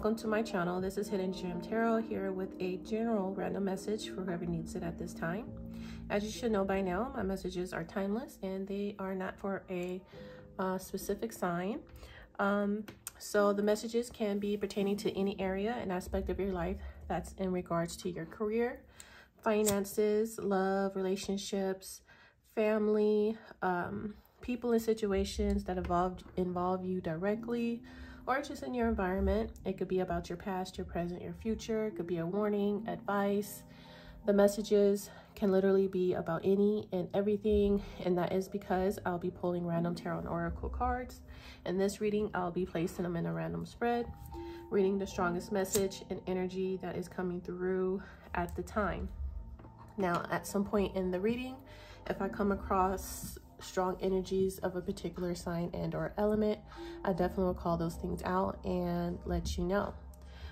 welcome to my channel. This is Hidden Gem Tarot, here with a general random message for whoever needs it at this time. As you should know by now, my messages are timeless and they are not for a specific sign. So the messages can be pertaining to any area and aspect of your life that's in regards to your career, finances, love, relationships, family, people and situations that involve you directly, or just in your environment. It could be about your past, your present, your future. It could be a warning, advice. The messages can literally be about any and everything, and that is because I'll be pulling random tarot and oracle cards. In this reading, I'll be placing them in a random spread, reading the strongest message and energy that is coming through at the time. Now, at some point in the reading, if I come across strong energies of a particular sign and or element, I definitely will call those things out and let you know.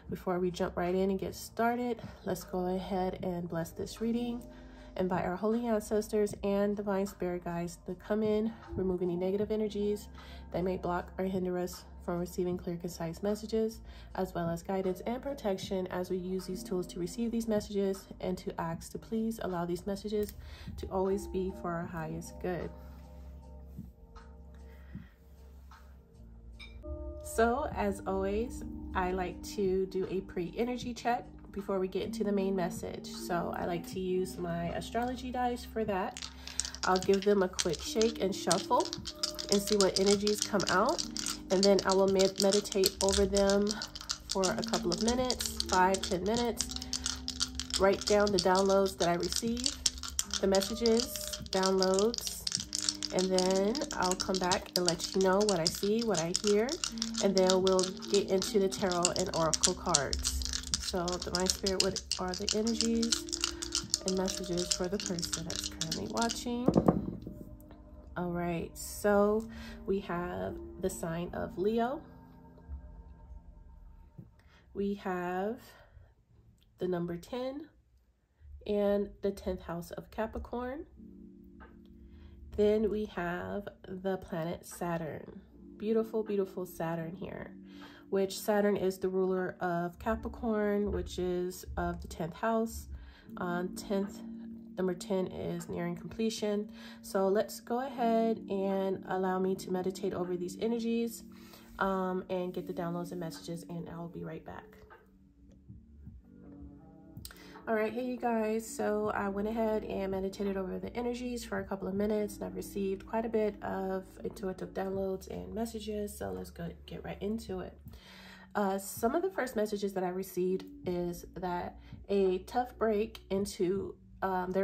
Before we jump right in and get started, let's go ahead and bless this reading. Invite our holy ancestors and divine spirit guides to come in, remove any negative energies that may block or hinder us from receiving clear, concise messages, as well as guidance and protection as we use these tools to receive these messages, and to ask to please allow these messages to always be for our highest good. So, as always, I like to do a pre-energy check before we get into the main message. So I like to use my astrology dice for that. I'll give them a quick shake and shuffle and see what energies come out. And then I will meditate over them for a couple of minutes, 5-10 minutes. Write down the downloads that I receive, the messages, downloads, and then I'll come back and let you know what I see, what I hear, and then we'll get into the tarot and oracle cards. So divine spirit, what are the energies and messages for the person that's currently watching? All right, so we have the sign of Leo. We have the number 10 and the 10th house of Capricorn. Then we have the planet Saturn. Beautiful, beautiful Saturn here, which Saturn is the ruler of Capricorn, which is of the 10th house. Number 10 is nearing completion. So let's go ahead and allow me to meditate over these energies and get the downloads and messages, and I'll be right back. All right, hey you guys, so I went ahead and meditated over the energies for a couple of minutes, and I've received quite a bit of intuitive downloads and messages, so let's get right into it. Some of the first messages that I received is that there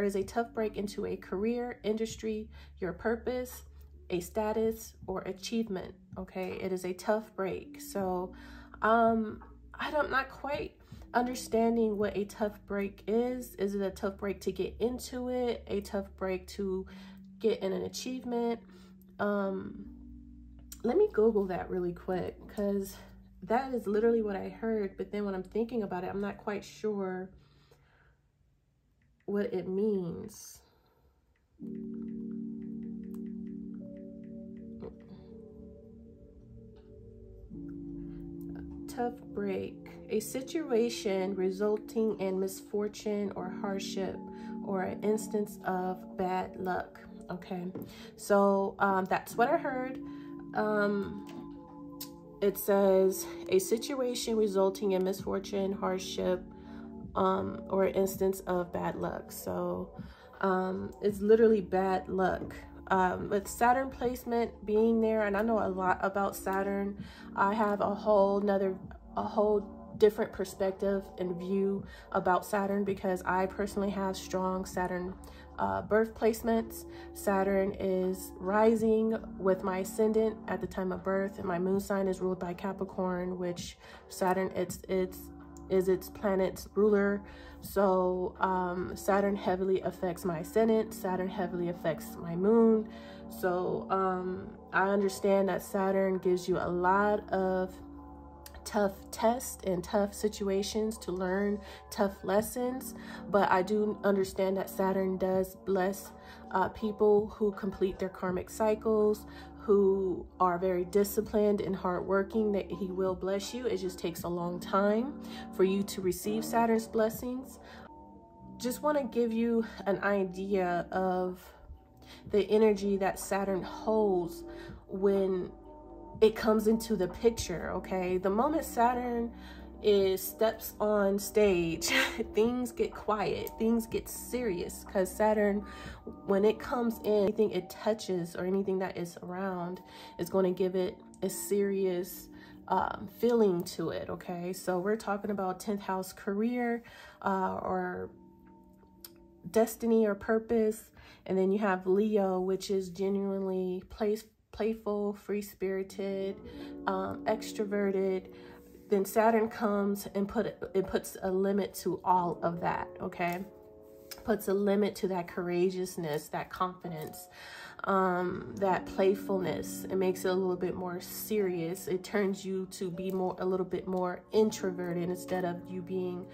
is a tough break into a career, industry, your purpose, a status, or achievement, okay? It is a tough break. So I'm not quite understanding what a tough break is. Is it a tough break to get into it? A tough break to get in an achievement? Let me Google that really quick, because that is literally what I heard. But then when I'm thinking about it, I'm not quite sure what it means. Tough break. A situation resulting in misfortune or hardship, or an instance of bad luck. Okay, so that's what I heard. It says a situation resulting in misfortune, hardship, or an instance of bad luck. So it's literally bad luck. With Saturn placement being there, and I know a lot about Saturn, I have a whole different perspective and view about Saturn, because I personally have strong Saturn birth placements. Saturn is rising with my ascendant at the time of birth, and my moon sign is ruled by Capricorn, which Saturn is its planet's ruler. So Saturn heavily affects my ascendant. Saturn heavily affects my moon. So I understand that Saturn gives you a lot of tough tests and tough situations to learn tough lessons, but I do understand that Saturn does bless people who complete their karmic cycles, who are very disciplined and hardworking, that he will bless you. It just takes a long time for you to receive Saturn's blessings. Just want to give you an idea of the energy that Saturn holds when it comes into the picture, okay? The moment Saturn steps on stage, things get quiet, things get serious, because Saturn, when it comes in, anything it touches or anything that is around is going to give it a serious feeling to it, okay? So we're talking about 10th house career or destiny or purpose. And then you have Leo, which is genuinely playful, free-spirited, extroverted. Then Saturn comes and puts a limit to all of that, okay? Puts a limit to that courageousness, that confidence, that playfulness. It makes it a little bit more serious. It turns you to be a little bit more introverted instead of you being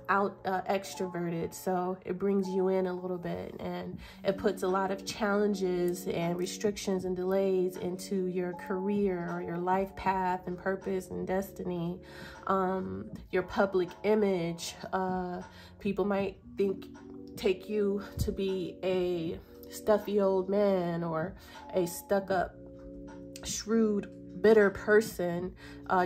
extroverted. So it brings you in a little bit, and it puts a lot of challenges and restrictions and delays into your career or your life path and purpose and destiny. Your public image, people might take you to be a stuffy old man or a stuck-up, shrewd, bitter person.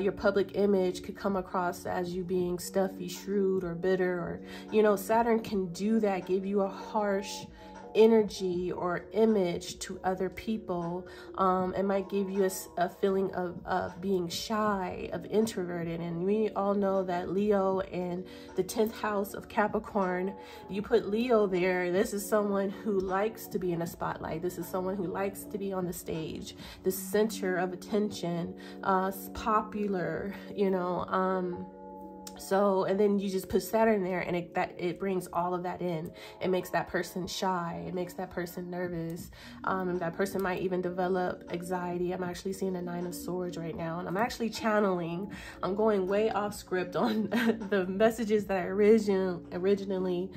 Your public image could come across as you being stuffy, shrewd, or bitter, or, you know, Saturn can do that, give you a harsh energy or image to other people. It might give you a feeling of being shy, of introverted. And we all know that Leo and the 10th house of Capricorn, you put Leo there, this is someone who likes to be in a spotlight. This is someone who likes to be on the stage, the center of attention, popular, you know, so, and then you just put Saturn there, and it brings all of that in. It makes that person shy. It makes that person nervous. And that person might even develop anxiety. I'm actually seeing a 9 of Swords right now, and I'm actually channeling. I'm going way off script on the messages that I originally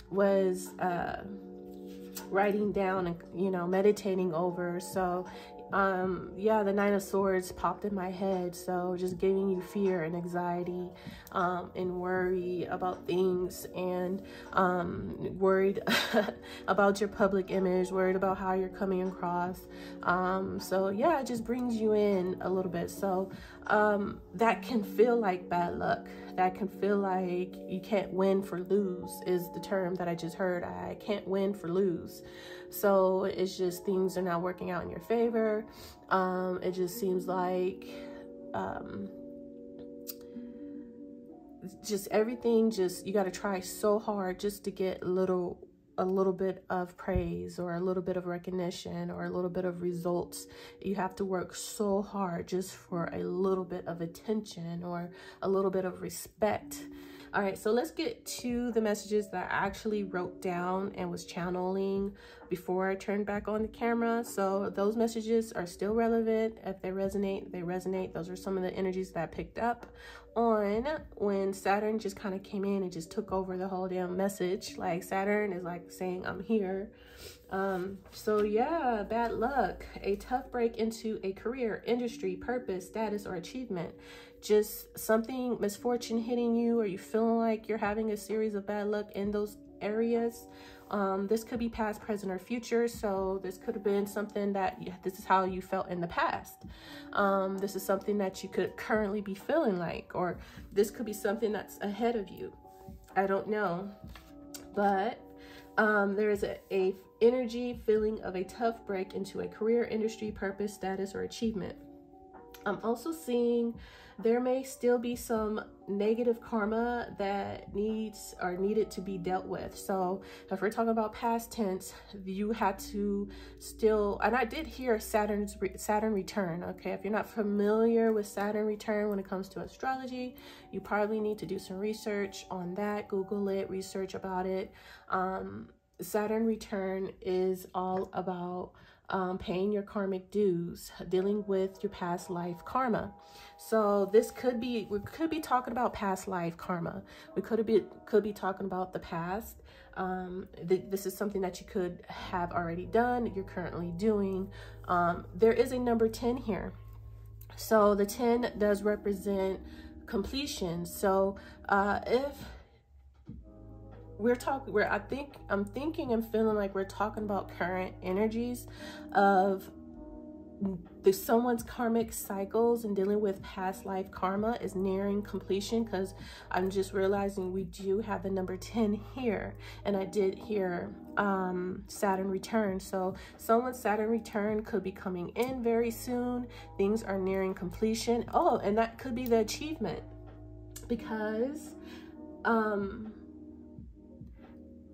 was writing down and, you know, meditating over. So yeah, the 9 of Swords popped in my head. So just giving you fear and anxiety and worry about things, and worried about your public image, worried about how you're coming across. So yeah, it just brings you in a little bit. So that can feel like bad luck. That can feel like you can't win for lose, is the term that I just heard. I can't win for lose. So it's just things are not working out in your favor. It just seems like just everything, just you got to try so hard just to get a little bit of praise or a little bit of recognition or a little bit of results. You have to work so hard just for a little bit of attention or a little bit of respect. All right, so let's get to the messages that I actually wrote down and was channeling before I turned back on the camera. So those messages are still relevant. If they resonate, they resonate. Those are some of the energies that I picked up on when Saturn just kind of came in and just took over the whole damn message. Like Saturn is like saying, I'm here. So yeah, bad luck, a tough break into a career, industry, purpose, status, or achievement. Just something, misfortune hitting you, or you feeling like you're having a series of bad luck in those areas. This could be past, present, or future. So this could have been something that this is how you felt in the past. This is something that you could currently be feeling like, or this could be something that's ahead of you. I don't know, but there is a energy feeling of a tough break into a career, industry, purpose, status, or achievement. I'm also seeing there may still be some negative karma that needed to be dealt with. So if we're talking about past tense, you had to still, and I did hear Saturn Return. Okay, if you're not familiar with Saturn Return when it comes to astrology, you probably need to do some research on that. Google it, research about it. Saturn Return is all about paying your karmic dues, dealing with your past life karma. So this we could be talking about past life karma. We could be talking about the past. This is something that you could have already done, you're currently doing. There is a number 10 here. So the 10 does represent completion. So if we're talking, I'm thinking and feeling like we're talking about current energies of someone's karmic cycles and dealing with past life karma is nearing completion, because I'm just realizing we do have the number 10 here, and I did hear Saturn Return. So someone's Saturn Return could be coming in very soon. Things are nearing completion. Oh, and that could be the achievement, because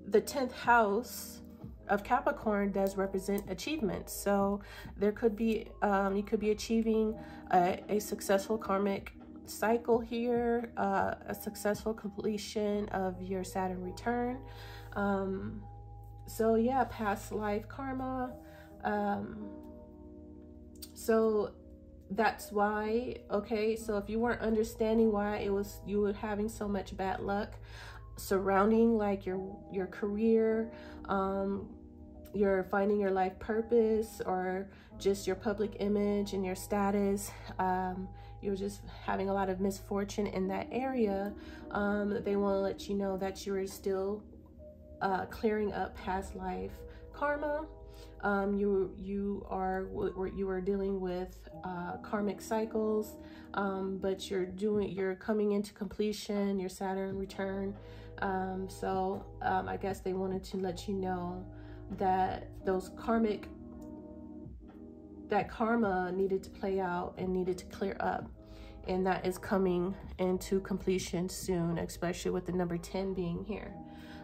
the 10th house of Capricorn does represent achievements. So there could be, you could be achieving a successful karmic cycle here, a successful completion of your Saturn return. So yeah, past life karma. So that's why, okay, so if you weren't understanding why you were having so much bad luck surrounding like your career, you're finding your life purpose, or just your public image and your status, you're just having a lot of misfortune in that area, they want to let you know that you're still clearing up past life karma. You are dealing with karmic cycles, but you're coming into completion, your Saturn return. So I guess they wanted to let you know that that karma needed to play out and needed to clear up, and that is coming into completion soon, especially with the number 10 being here.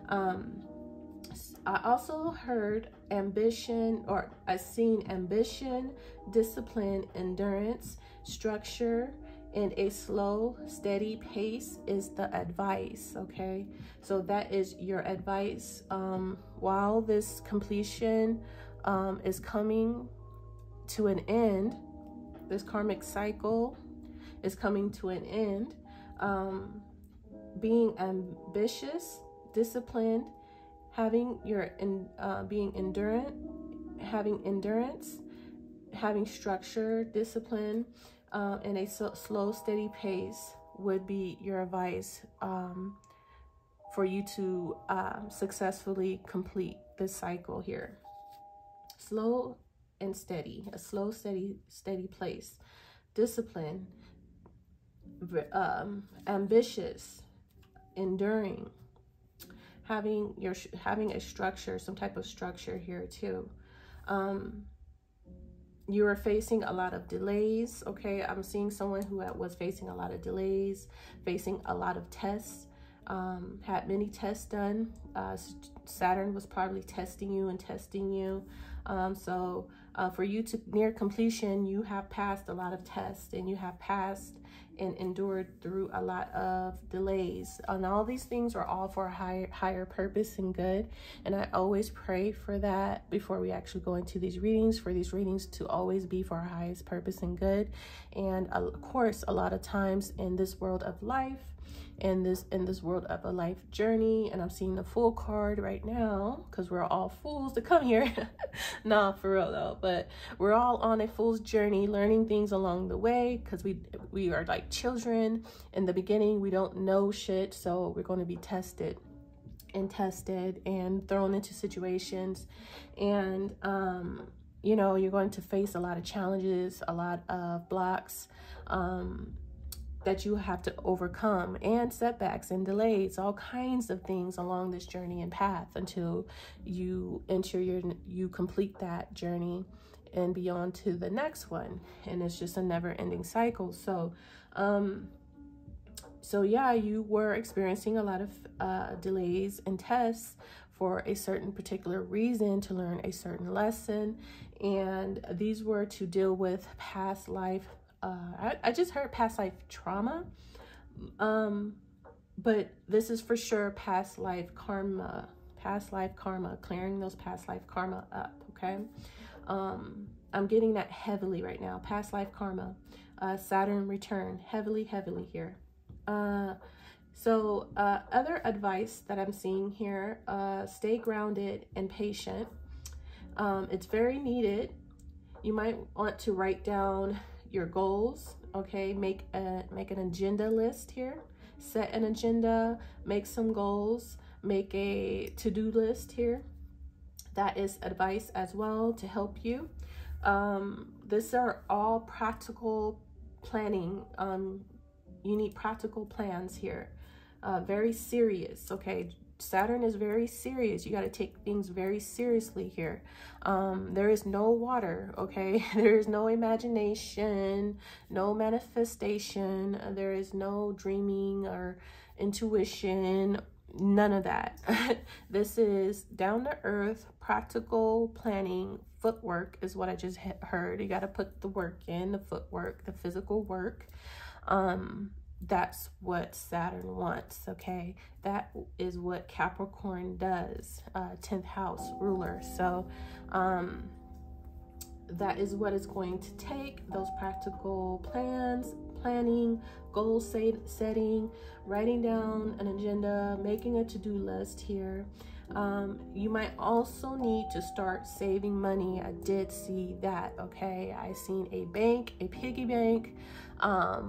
I also heard ambition, or I seen ambition, discipline, endurance, structure, and a slow, steady pace is the advice, okay? So that is your advice. While this completion is coming to an end, this karmic cycle is coming to an end, being ambitious, disciplined, having being endurant, having endurance, having structure, discipline, and a slow, steady pace would be your advice for you to successfully complete this cycle here. Slow and steady, a slow, steady pace, discipline, ambitious, enduring, having a structure, some type of structure here too. You are facing a lot of delays, okay? I'm seeing someone who was facing a lot of delays, facing a lot of tests, had many tests done. Saturn was probably testing you and testing you. So for you to near completion, you have passed a lot of tests, and you have passed and endured through a lot of delays, and all these things are all for a higher purpose and good. And I always pray for that before we actually go into these readings, for these readings to always be for our highest purpose and good. And of course, a lot of times in this world of life, in this world of a life journey, and I'm seeing the Fool card right now because we're all fools to come here. Nah, for real though, but we're all on a fool's journey, learning things along the way, because we are like children. In the beginning, we don't know shit, so we're going to be tested and thrown into situations, and you know, you're going to face a lot of challenges, a lot of blocks that you have to overcome, and setbacks and delays, all kinds of things along this journey and path until you complete that journey and beyond to the next one. And it's just a never-ending cycle. So yeah, you were experiencing a lot of delays and tests for a certain particular reason, to learn a certain lesson, and these were to deal with past life. I just heard past life trauma, but this is for sure past life karma, clearing those past life karma up, okay? I'm getting that heavily right now. Past life karma, Saturn return, heavily here. So other advice that I'm seeing here, stay grounded and patient. It's very needed. You might want to write down your goals, okay? Make an agenda list here. Set an agenda, make some goals, make a to-do list here. That is advice as well to help you. These are all practical planning. You need practical plans here. Very serious, okay? Saturn is very serious. You got to take things very seriously here. There is no water, okay? There is no imagination, no manifestation. There is no dreaming or intuition, none of that. This is down to earth, practical planning. Footwork is what I just heard. You got to put the work in, the footwork, the physical work. That's what Saturn wants, okay? That is what Capricorn does, 10th house ruler. So that is what it's going to take, those practical plans, planning, goal setting, writing down an agenda, making a to-do list here. You might also need to start saving money. I did see that, okay? I seen a bank, a piggy bank.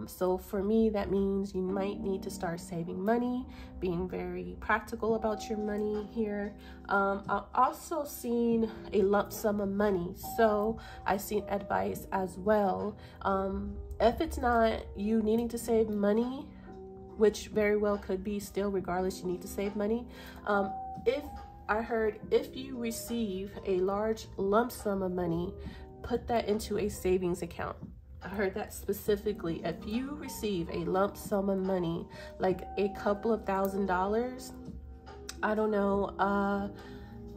So for me, that means you might need to start saving money, being very practical about your money here. I've also seen a lump sum of money. So I seen advice as well. If it's not you needing to save money, which very well could be still, regardless, you need to save money. If you receive a large lump sum of money, put that into a savings account. I heard that specifically. If you receive a lump sum of money, like a couple of $1,000s, I don't know,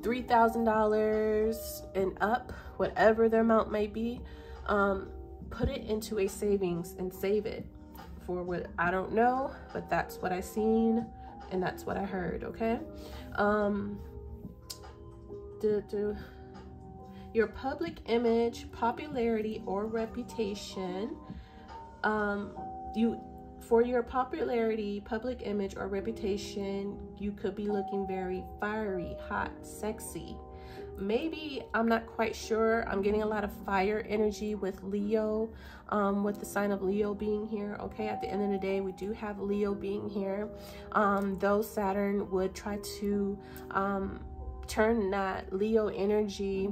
$3,000 and up, whatever the amount may be, put it into a savings and save it for what, I don't know, but that's what I seen and that's what I heard, okay? Your public image, popularity, or reputation. For your popularity, public image, or reputation, you could be looking very fiery, hot, sexy. Maybe, I'm not quite sure. I'm getting a lot of fire energy with Leo, with the sign of Leo being here. Okay, at the end of the day, we do have Leo being here. Though Saturn would try to turn that Leo energy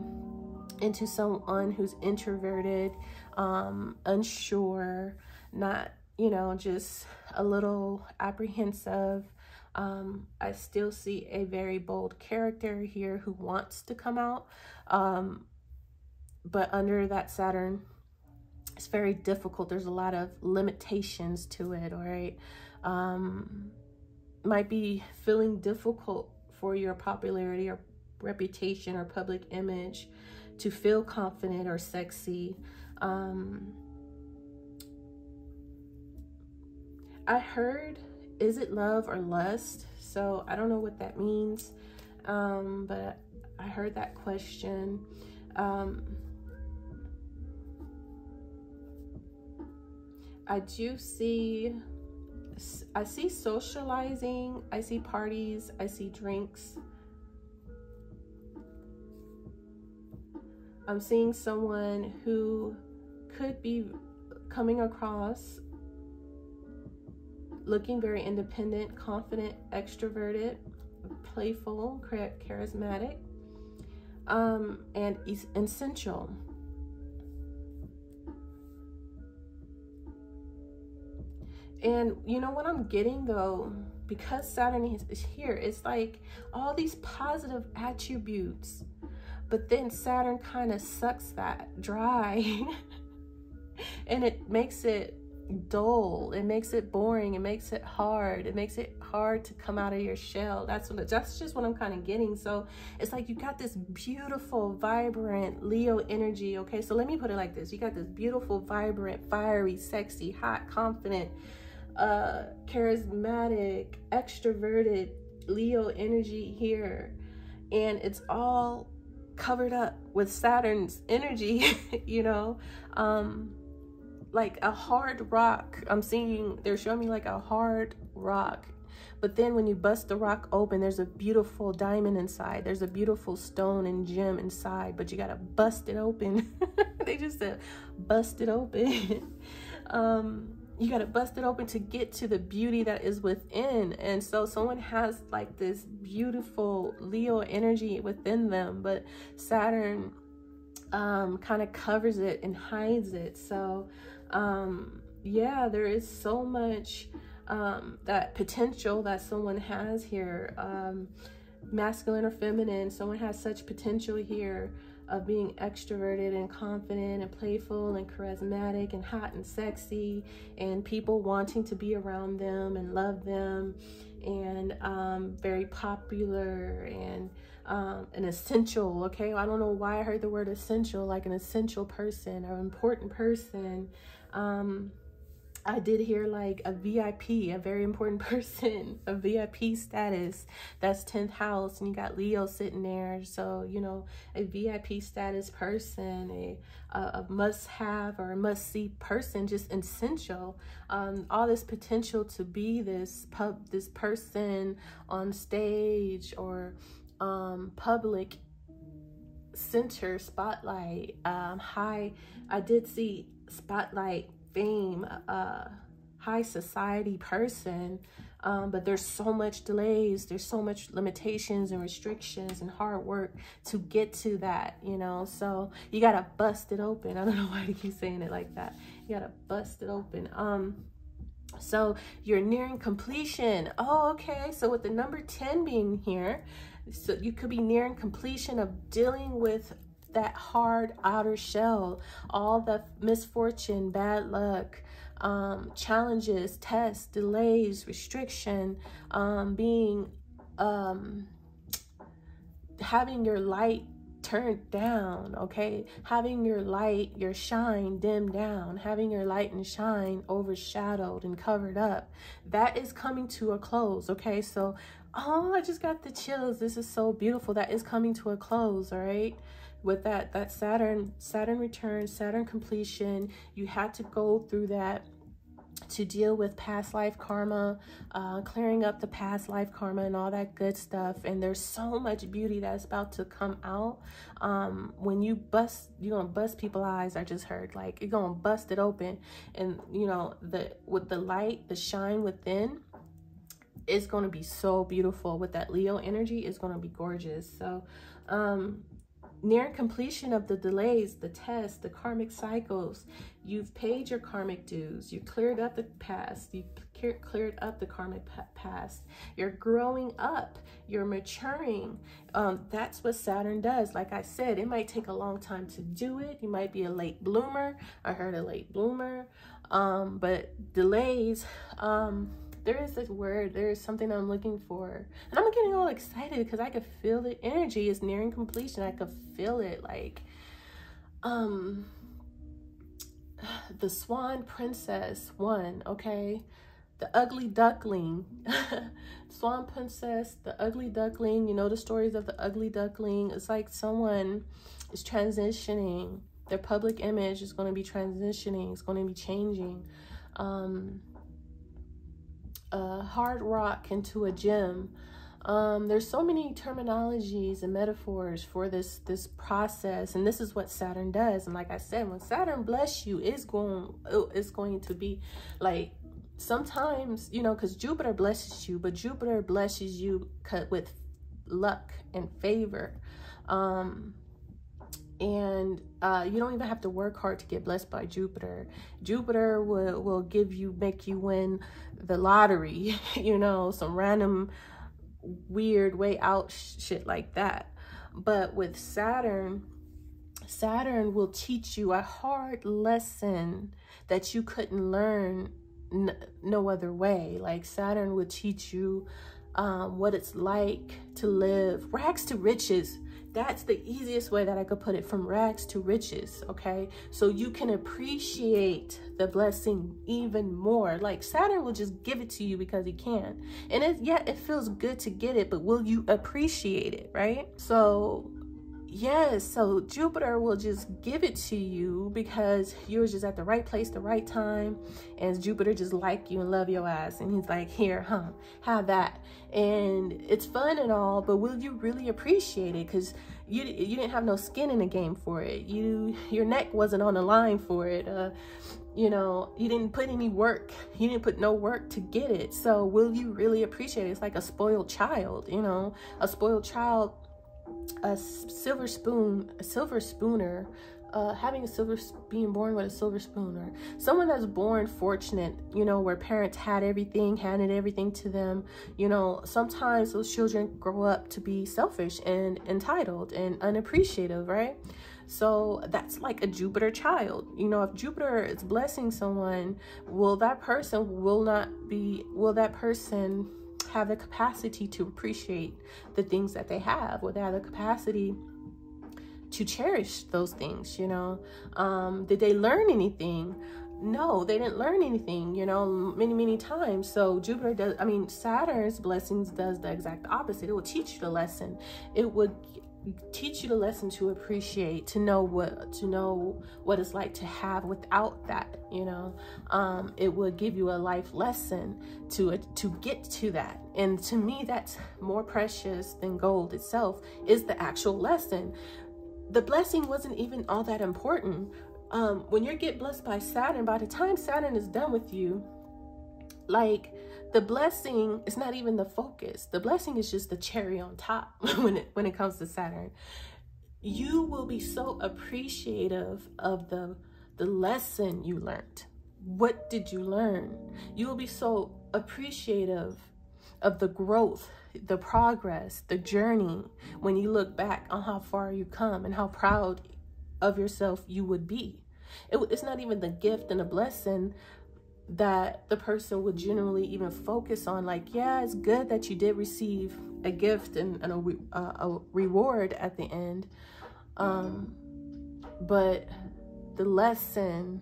into someone who's introverted, unsure, not, you know, just a little apprehensive. I still see a very bold character here who wants to come out, but under that Saturn, it's very difficult. There's a lot of limitations to it, all right? Might be feeling difficult for your popularity or reputation or public image to feel confident or sexy. I heard, is it love or lust? So I don't know what that means, but I heard that question. I see socializing, I see parties, I see drinks. I'm seeing someone who could be coming across looking very independent, confident, extroverted, playful, charismatic, and essential. And you know what I'm getting though, because Saturn is here, it's like all these positive attributes, but then Saturn kind of sucks that dry and it makes it dull, it makes it boring, it makes it hard, to come out of your shell. That's just what I'm kind of getting. So it's like you got this beautiful, vibrant Leo energy, okay? So let me put it like this. You got this beautiful, vibrant, fiery, sexy, hot, confident, charismatic, extroverted Leo energy here, and it's all covered up with Saturn's energy, you know, like a hard rock. They're showing me like a hard rock. But then when you bust the rock open, there's a beautiful diamond inside. There's a beautiful stone and gem inside, but you got to bust it open. They just said, bust it open. You got to bust it open to get to the beauty that is within. And so someone has like this beautiful Leo energy within them, but Saturn kind of covers it and hides it. So yeah, there is so much that potential that someone has here, masculine or feminine. Someone has such potential here of being extroverted and confident and playful and charismatic and hot and sexy, and people wanting to be around them and love them, and very popular and an essential. Okay, I don't know why I heard the word essential, like an essential person or important person. I did hear like a VIP, a very important person, a VIP status. That's 10th house, and you got Leo sitting there. So, you know, a VIP status person, a must-have or a must-see person, just essential. All this potential to be this person on stage or public center spotlight. I did see spotlight, fame, high society person, but there's so much delays, there's so much limitations and restrictions and hard work to get to that, you know. So you gotta bust it open. I don't know why I keep saying it like that. You gotta bust it open. So you're nearing completion. Oh, okay. So with the number 10 being here, so you could be nearing completion of dealing with that hard outer shell, all the misfortune, bad luck, challenges, tests, delays, restriction, having your light turned down, okay? Having your light, your shine dimmed down, having your light and shine overshadowed and covered up. That is coming to a close, okay? So, oh, I just got the chills. This is so beautiful. That is coming to a close, all right? With that Saturn return, Saturn completion, you had to go through that to deal with past life karma, clearing up the past life karma and all that good stuff. And there's so much beauty that's about to come out. When you're gonna bust people's eyes. I just heard, like, you're gonna bust it open, and you know, with the light, the shine within, it's gonna be so beautiful. With that Leo energy, it's gonna be gorgeous. So near completion of the delays, the tests, the karmic cycles, you've paid your karmic dues, you cleared up the past, you cleared up the karmic past, you're growing up, you're maturing. That's what Saturn does. Like I said, it might take a long time to do it. You might be a late bloomer. I heard a late bloomer, but delays, there is this word, there is something I'm looking for. And I'm getting all excited because I could feel the energy is nearing completion. I could feel it, like, the Swan Princess one, okay? The Ugly Duckling. Swan Princess, the Ugly Duckling. You know the stories of the Ugly Duckling. It's like someone is transitioning. Their public image is going to be transitioning. It's going to be changing. A hard rock into a gem. There's so many terminologies and metaphors for this process, and this is what Saturn does. And like I said, when Saturn bless you, it's going to be like, sometimes, you know, because Jupiter blesses you, but Jupiter blesses you with luck and favor. And you don't even have to work hard to get blessed by Jupiter. Jupiter will make you win the lottery, you know, some random weird way out shit like that. But with Saturn will teach you a hard lesson that you couldn't learn no other way. Like Saturn would teach you what it's like to live rags to riches. That's the easiest way that I could put it, from rags to riches, okay? So you can appreciate the blessing even more. Like Saturn will just give it to you because he can. And it feels good to get it, but will you appreciate it, right? So yes, so Jupiter will just give it to you because you're just at the right place, the right time, and Jupiter just like you and love your ass, and he's like, here, have that. And it's fun and all, but will you really appreciate it? Because you didn't have no skin in the game for it. Your neck wasn't on the line for it. You know, you didn't put any work. You didn't put no work to get it. So will you really appreciate it? It's like a spoiled child, you know, a spoiled child, a silver spooner, being born with a silver spoon, or someone that's born fortunate, you know, where parents handed everything to them. You know, sometimes those children grow up to be selfish and entitled and unappreciative, right? So that's like a Jupiter child. You know, if Jupiter is blessing someone, will that person have the capacity to appreciate the things that they have? Will they have the capacity to cherish those things? You know, did they learn anything? No, they didn't learn anything, you know, many times. So Saturn's blessings does the exact opposite. It will teach you the lesson. It would teach you the lesson to appreciate, to know what it's like to have without that, you know. It would give you a life lesson to get to that. And to me, that's more precious than gold itself, is the actual lesson. The blessing wasn't even all that important. When you get blessed by Saturn, by the time Saturn is done with you, like, the blessing is not even the focus. The blessing is just the cherry on top when it comes to Saturn. You will be so appreciative of the lesson you learned. What did you learn? You will be so appreciative of the growth, the progress, the journey, when you look back on how far you come and how proud of yourself you would be. It's not even the gift and the blessing that the person would generally even focus on. Like, yeah, it's good that you did receive a gift and a reward at the end, but the lesson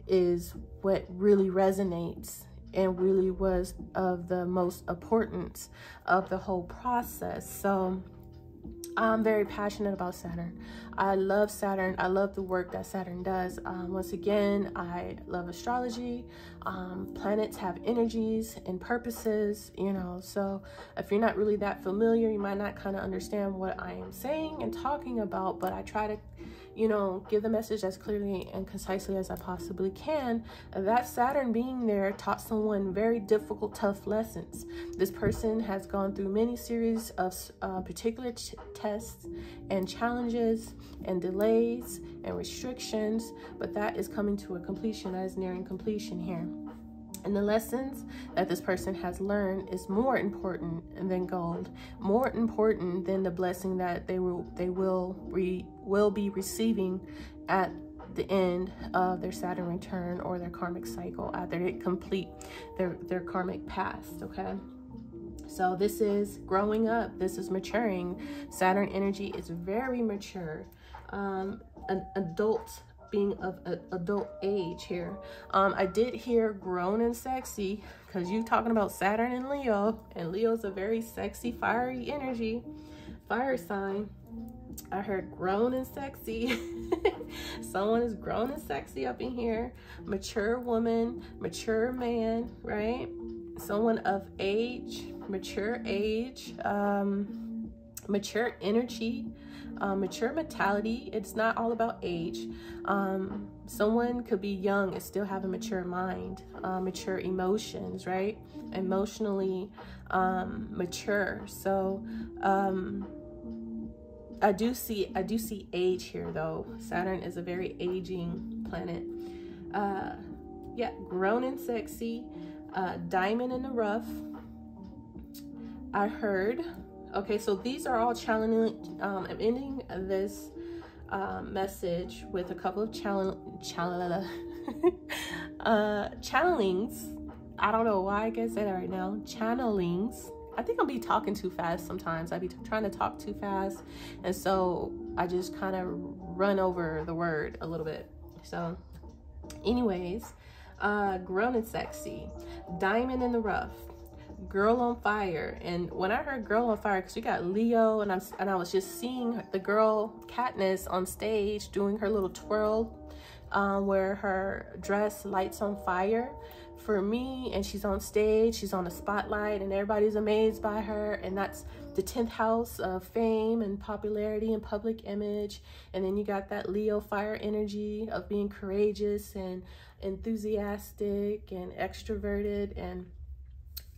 is what really resonates and really was of the most importance of the whole process. So I'm very passionate about Saturn. I love Saturn. I love the work that Saturn does. Once again, I love astrology. Planets have energies and purposes, you know. So if you're not really that familiar, you might not kind of understand what I am saying and talking about, but I try to, you know, give the message as clearly and concisely as I possibly can. That Saturn being there taught someone very difficult, tough lessons. This person has gone through many series of particular tests and challenges and delays and restrictions, but that is coming to a completion. That is nearing completion here. And the lessons that this person has learned is more important than gold, more important than the blessing that they will be receiving at the end of their Saturn return or their karmic cycle, after they complete their karmic past. Okay, so this is growing up, this is maturing. Saturn energy is very mature, an adult, being of adult age here. I did hear grown and sexy, because you talking about Saturn and Leo's a very sexy, fiery energy, fire sign. I heard grown and sexy. Someone is grown and sexy up in here. Mature woman, mature man, right? Someone of age, mature age, mature energy, mature mentality. It's not all about age. Someone could be young and still have a mature mind, mature emotions, right? Emotionally mature. So I do see age here, though. Saturn is a very aging planet. Yeah, grown and sexy, diamond in the rough. I heard. Okay, so these are all challenging. I'm ending this message with a couple of channelings. I don't know why I can say that right now. Channelings. I think I'll be talking too fast sometimes. I be trying to talk too fast, and so I just kind of run over the word a little bit. So anyways, grown and sexy, diamond in the rough. girl on fire. And when I heard girl on fire, because you got Leo, and I was just seeing the girl Katniss on stage doing her little twirl, where her dress lights on fire for me, and she's on stage, she's on a spotlight, and everybody's amazed by her. And that's the 10th house of fame and popularity and public image. And then you got that Leo fire energy of being courageous and enthusiastic and extroverted and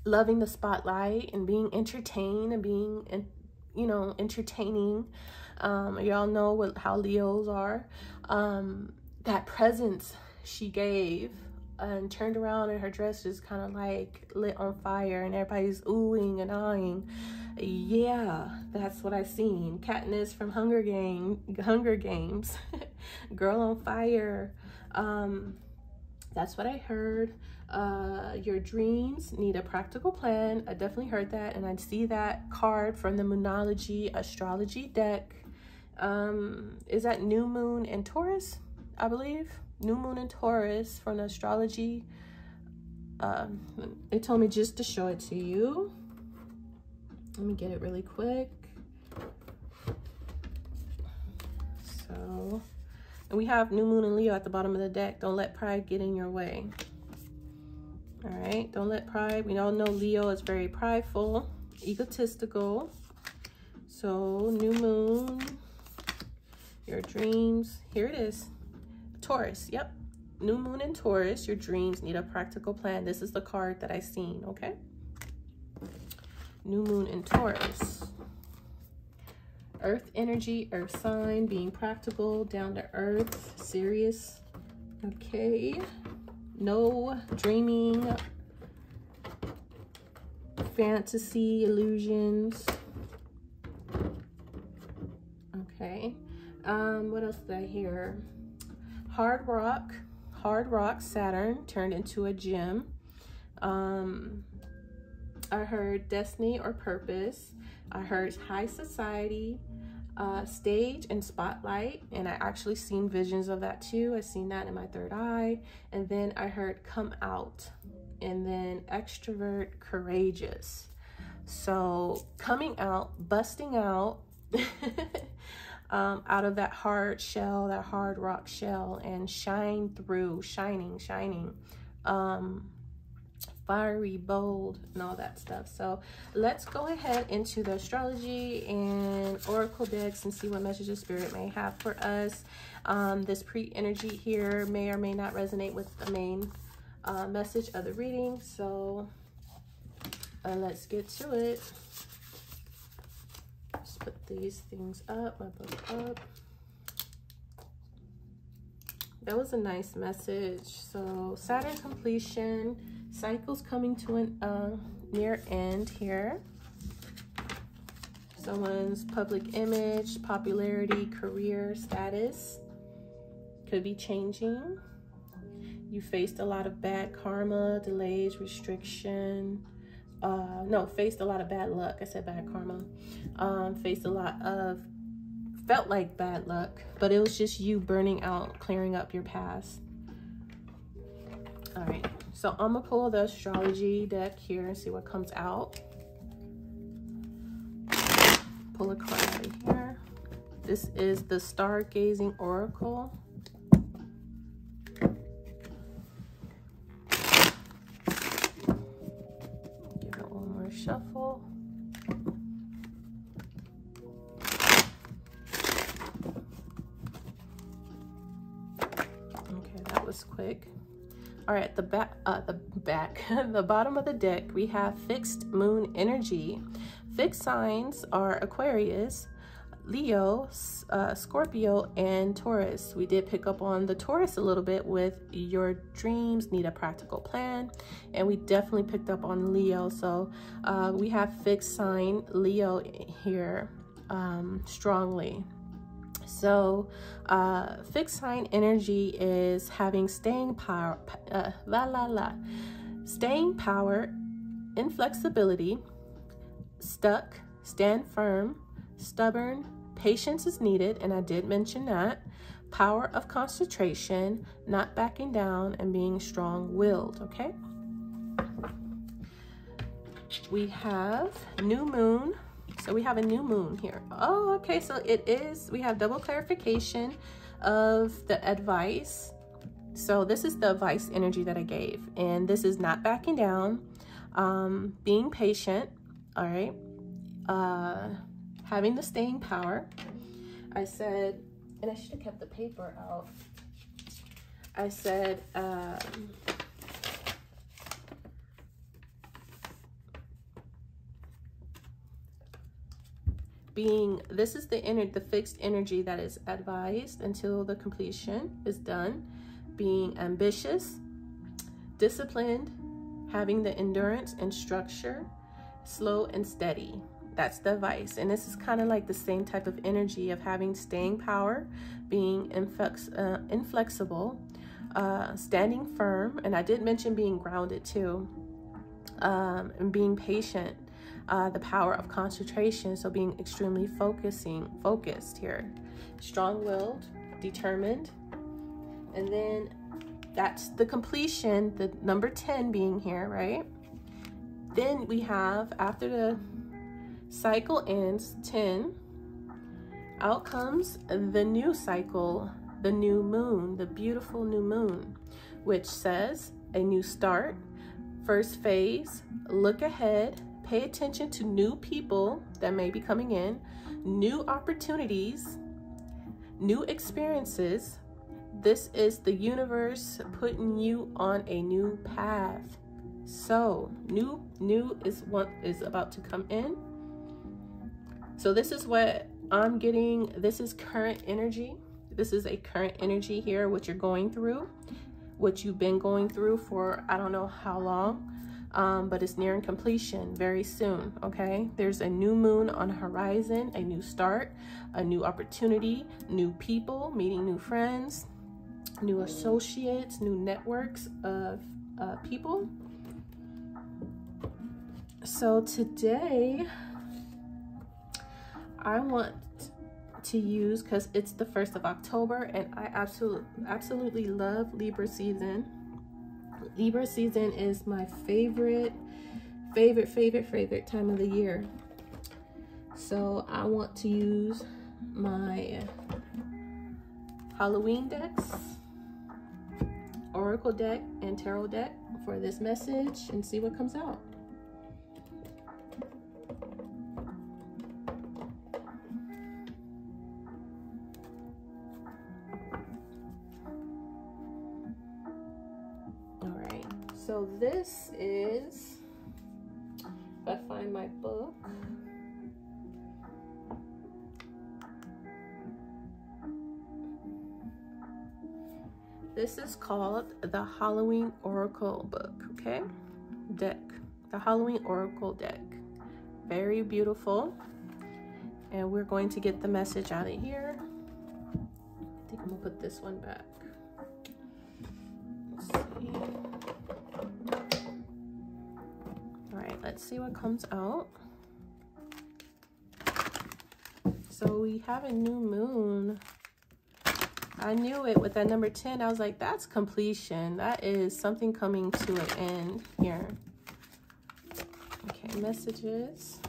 loving the spotlight and being entertained and being, you know, entertaining. Y'all know how Leos are. That presence she gave and turned around, and her dress just kind of like lit on fire, and everybody's oohing and ahhing. Yeah, that's what I seen. Katniss from Hunger Games, girl on fire. That's what I heard. Your dreams need a practical plan. I definitely heard that, and I see that card from the numerology astrology deck. Is that new moon in Taurus? I believe new moon in Taurus from the astrology. It told me just to show it to you. Let me get it really quick. So, and we have new moon and Leo at the bottom of the deck. Don't let pride get in your way. All right, don't let pride. We all know Leo is very prideful, egotistical. So new moon, your dreams. Here it is. Taurus, yep. New moon in Taurus, your dreams need a practical plan. This is the card that I seen, okay? New moon in Taurus. Earth energy, earth sign, being practical, down to earth, serious. Okay. No dreaming, fantasy, illusions. Okay. What else did I hear? Hard rock, Saturn turned into a gem. I heard destiny or purpose. I heard high society, stage and spotlight, and I actually seen visions of that too. I seen that in my third eye. And then I heard come out, and then extrovert, courageous. So coming out, busting out out of that hard shell, that hard rock shell, and shine through, shining, fiery, bold, and all that stuff. So let's go ahead into the astrology and oracle decks and see what messages spirit may have for us. This pre-energy here may or may not resonate with the main message of the reading. So let's get to it. Just put these things up, my book up. That was a nice message. So Saturn completion, cycles coming to an near end here. Someone's public image, popularity, career status could be changing. You faced a lot of bad karma, delays, restriction. No, faced a lot of bad luck. I said bad karma. Faced a lot of, felt like bad luck, but it was just you burning out, clearing up your past. All right, so I'm gonna pull the astrology deck here and see what comes out. Pull a card out of here. This is the Stargazing Oracle. Give it one more shuffle. Okay, that was quick. All right, the bottom of the deck, we have fixed moon energy. Fixed signs are Aquarius, Leo, Scorpio, and Taurus. We did pick up on the Taurus a little bit with your dreams need a practical plan, and we definitely picked up on Leo. So we have fixed sign Leo here strongly. So fixed sign energy is having staying power, staying power, inflexibility, stuck, stand firm, stubborn, patience is needed, and I did mention that, power of concentration, not backing down, and being strong-willed, okay? We have new moon. So we have a new moon here. Oh, okay. So it is, we have double clarification of the advice. So this is the advice energy that I gave, and this is not backing down, being patient. All right. Having the staying power. I said, and I should have kept the paper out. I said, this is the fixed energy that is advised until the completion is done. Being ambitious, disciplined, having the endurance and structure, slow and steady. That's the advice. And this is kind of like the same type of energy of having staying power, being inflexible, standing firm. And I did mention being grounded too, and being patient. The power of concentration, so being extremely focused here. Strong-willed, determined. And then that's the completion, the number 10 being here, right? Then we have, after the cycle ends, 10, out comes the new cycle, the new moon, the beautiful new moon, which says a new start, first phase, look ahead, pay attention to new people that may be coming in, new opportunities, new experiences. This is the universe putting you on a new path. So new is what is about to come in. So this is what I'm getting. This is current energy. This is a current energy here, what you're going through, what you've been going through for I don't know how long. But it's nearing completion very soon, okay? There's a new moon on the horizon, a new start, a new opportunity, new people, meeting new friends, new associates, new networks of people. So today, I want to use, because it's the 1st of October, and I absolutely love Libra season. Libra season is my favorite time of the year. So I want to use my Halloween decks, Oracle deck, and Tarot deck for this message and see what comes out. So this is, if I find my book, this is called the Halloween Oracle book, okay? Deck, the Halloween Oracle deck. Very beautiful. And we're going to get the message out of here. I think I'm gonna put this one back. Let's see. Let's see what comes out. So we have a new moon. I knew it with that number 10. I was like, that's completion. That is something coming to an end here. Okay, messages.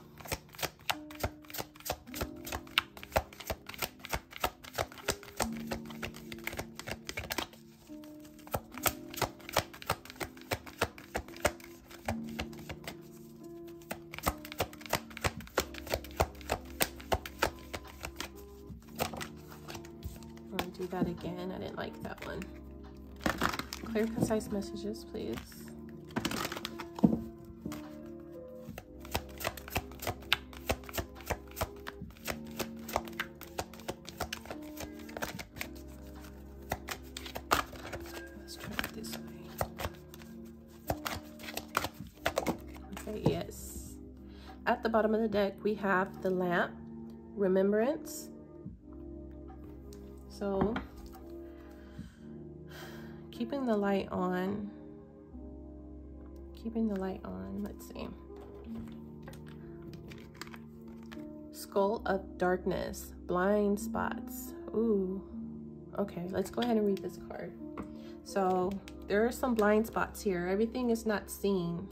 Do that again. I didn't like that one. Clear, concise messages, please. Let's try it this way. Okay, yes. At the bottom of the deck, we have the lamp, remembrance. So, keeping the light on, let's see. Skull of darkness, blind spots. Ooh, okay, let's go ahead and read this card. So, there are some blind spots here. Everything is not seen.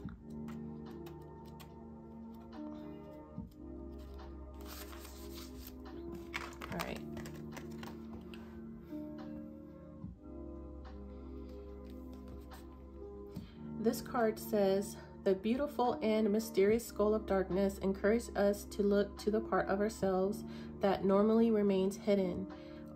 this card says, the beautiful and mysterious skull of darkness encourages us to look to the part of ourselves that normally remains hidden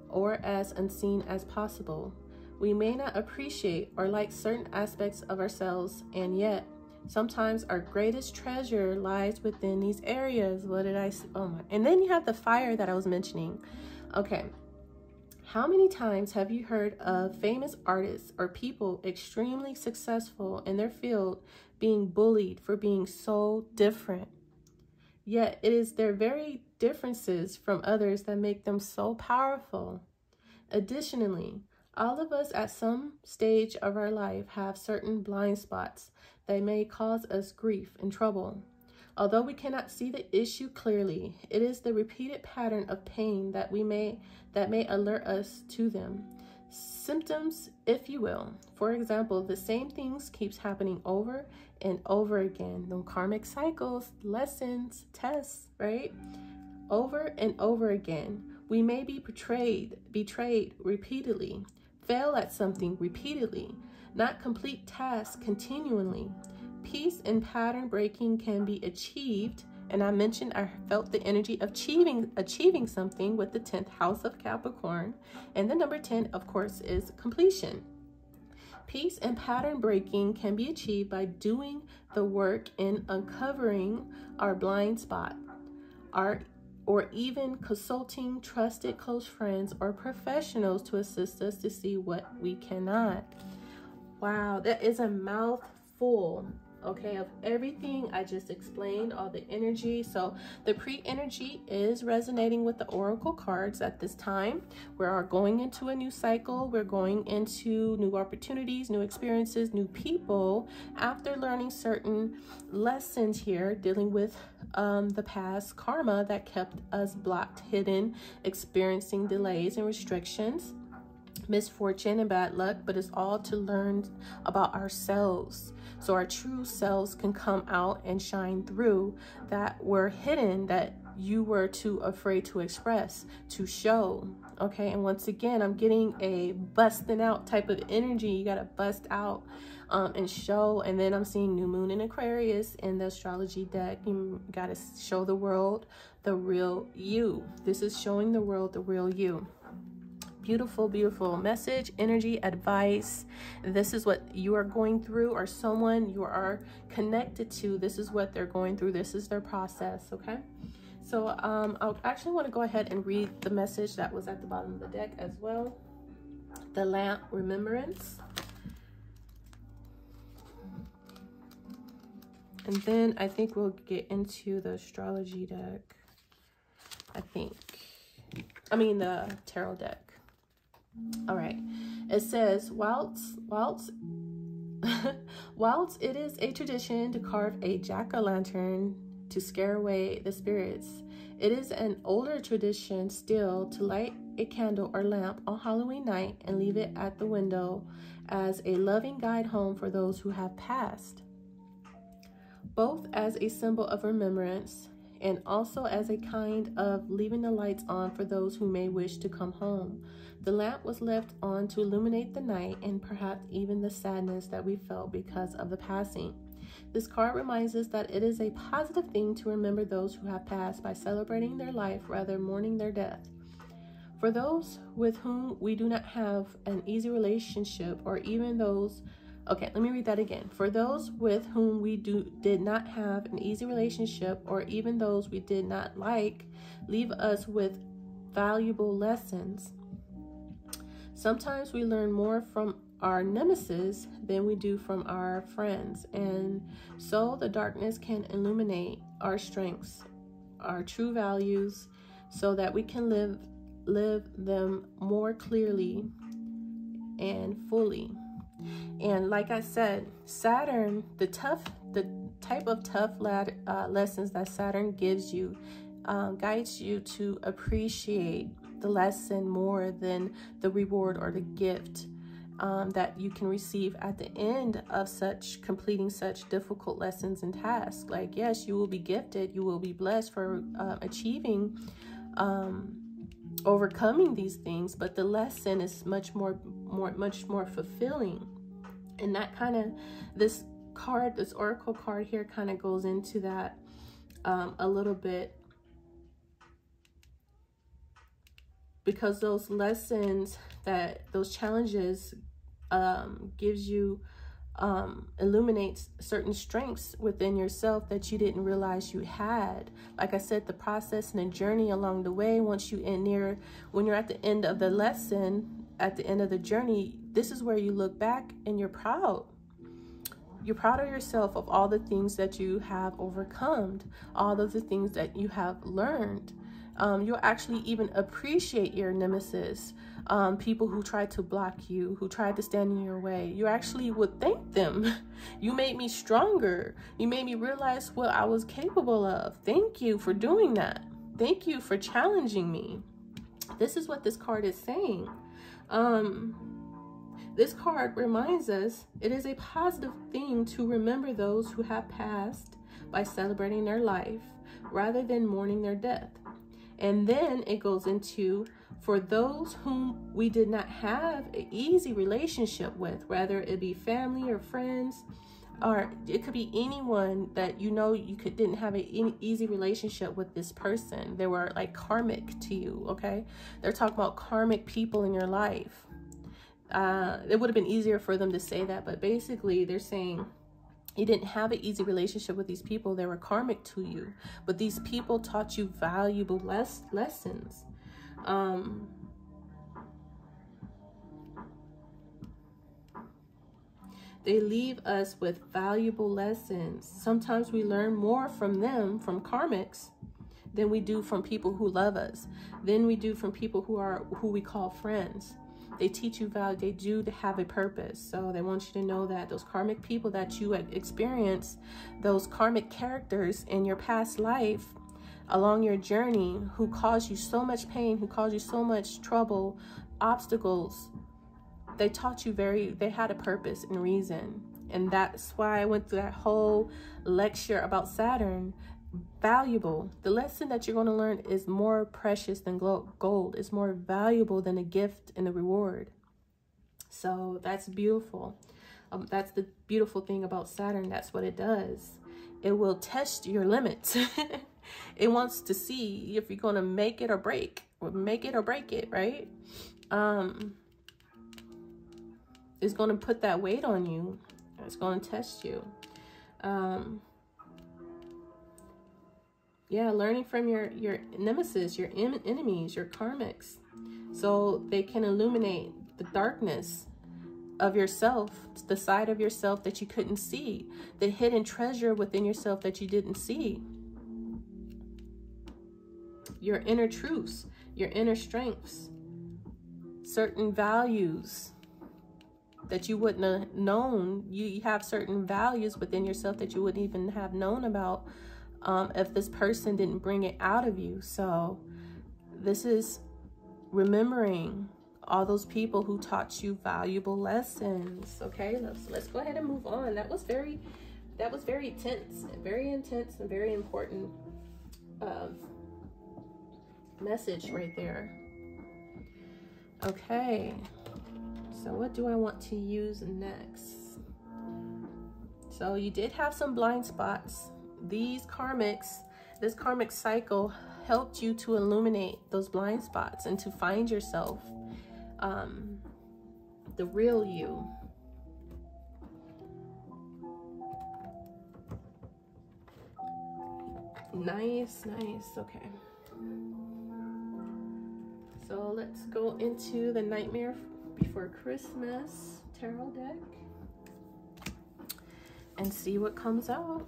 or as unseen as possible. We may not appreciate or like certain aspects of ourselves, and yet sometimes our greatest treasure lies within these areas. What did I say? Oh my. And then you have the fire that I was mentioning. Okay. How many times have you heard of famous artists or people extremely successful in their field being bullied for being so different? Yet it is their very differences from others that make them so powerful. Additionally, all of us at some stage of our life have certain blind spots that may cause us grief and trouble. Although we cannot see the issue clearly, it is the repeated pattern of pain that may alert us to them. Symptoms, if you will. For example, the same things keeps happening over and over again. No karmic cycles, lessons, tests, right? Over and over again. We may be betrayed repeatedly, fail at something repeatedly, not complete tasks continually. Peace and pattern breaking can be achieved, and I mentioned I felt the energy of achieving something with the 10th house of Capricorn, and the number 10, of course, is completion. Peace and pattern breaking can be achieved by doing the work in uncovering our blind spot, or even consulting trusted close friends or professionals to assist us to see what we cannot. Wow, that is a mouthful, okay, of everything I just explained, all the energy. So the pre-energy is resonating with the oracle cards at this time. We are going into a new cycle. We're going into new opportunities, new experiences, new people after learning certain lessons here, dealing with the past karma that kept us blocked, hidden, experiencing delays and restrictions, misfortune and bad luck, but it's all to learn about ourselves, so our true selves can come out and shine through, that were hidden, that you were too afraid to express, to show. Okay, and once again, I'm getting a busting out type of energy. You gotta bust out and show. And then I'm seeing new moon in Aquarius in the astrology deck. You gotta show the world the real you. This is showing the world the real you. Beautiful, beautiful message, energy, advice. This is what you are going through, or someone you are connected to. This is what they're going through. This is their process, okay? So I actually want to go ahead and read the message that was at the bottom of the deck as well. The lamp, remembrance. And then I think we'll get into the astrology deck. The tarot deck. All right, it says, whilst it is a tradition to carve a jack-o'-lantern to scare away the spirits, it is an older tradition still to light a candle or lamp on Halloween night and leave it at the window as a loving guide home for those who have passed, both as a symbol of remembrance and also as a kind of leaving the lights on for those who may wish to come home. The lamp was left on to illuminate the night and perhaps even the sadness that we felt because of the passing. This card reminds us that it is a positive thing to remember those who have passed by celebrating their life rather than mourning their death. For those with whom we do not have an easy relationship, or even those Okay, let me read that again. For those with whom we did not have an easy relationship, or even those we did not like, leave us with valuable lessons. Sometimes we learn more from our nemesis than we do from our friends, and so the darkness can illuminate our strengths, our true values, so that we can live them more clearly and fully. And like I said, Saturn, the type of tough lessons that Saturn gives you, guides you to appreciate the lesson more than the reward or the gift that you can receive at the end of completing such difficult lessons and tasks. Like, yes, you will be gifted, you will be blessed for achieving, overcoming these things, but the lesson is much more fulfilling. And that kind of, this card, this oracle card here kind of goes into that a little bit, because those lessons, those challenges gives you, illuminates certain strengths within yourself that you didn't realize you had. Like I said, the process and the journey along the way, once you when you're at the end of the lesson, at the end of the journey, this is where you look back and you're proud. You're proud of yourself, of all the things that you have overcome, all of the things that you have learned. You'll actually even appreciate your nemesis, people who tried to block you, who tried to stand in your way. You actually would thank them. You made me stronger. You made me realize what I was capable of. Thank you for doing that. Thank you for challenging me. This is what this card is saying. This card reminds us it is a positive thing to remember those who have passed by celebrating their life rather than mourning their death. And then it goes into, for those whom we did not have an easy relationship with, whether it be family or friends, or it could be anyone that you didn't have an easy relationship with this person. They were like karmic to you, okay? They're talking about karmic people in your life. It would have been easier for them to say that, but basically they're saying you didn't have an easy relationship with these people. They were karmic to you, but these people taught you valuable lessons. They leave us with valuable lessons. Sometimes we learn more from them, from karmics, than we do from people who love us, than we do from people who we call friends. They teach you value. They do have a purpose. So they want you to know that those karmic people that you experience, those karmic characters in your past life along your journey, who caused you so much pain, who caused you so much trouble, obstacles, they taught you they had a purpose and reason. And that's why I went through that whole lecture about Saturn. Valuable. The lesson that you're going to learn is more precious than gold. It's more valuable than a gift and a reward. So that's beautiful. That's the beautiful thing about Saturn. That's what it does. It will test your limits. It wants to see if you're going to make it or break it, right? It's going to put that weight on you. It's going to test you. Yeah, learning from your nemesis, your enemies, your karmics, so they can illuminate the darkness of yourself, the side of yourself that you couldn't see, the hidden treasure within yourself that you didn't see, your inner truths, your inner strengths, certain values that you wouldn't have known. You have certain values within yourself that you wouldn't even have known about if this person didn't bring it out of you. So this is remembering all those people who taught you valuable lessons. Okay, let's go ahead and move on. That was very intense and very important message right there. Okay, so what do I want to use next? So you did have some blind spots. These karmics, this karmic cycle helped you to illuminate those blind spots and to find yourself, the real you. Nice. Okay. So let's go into the Nightmare Before Christmas tarot deck and see what comes out.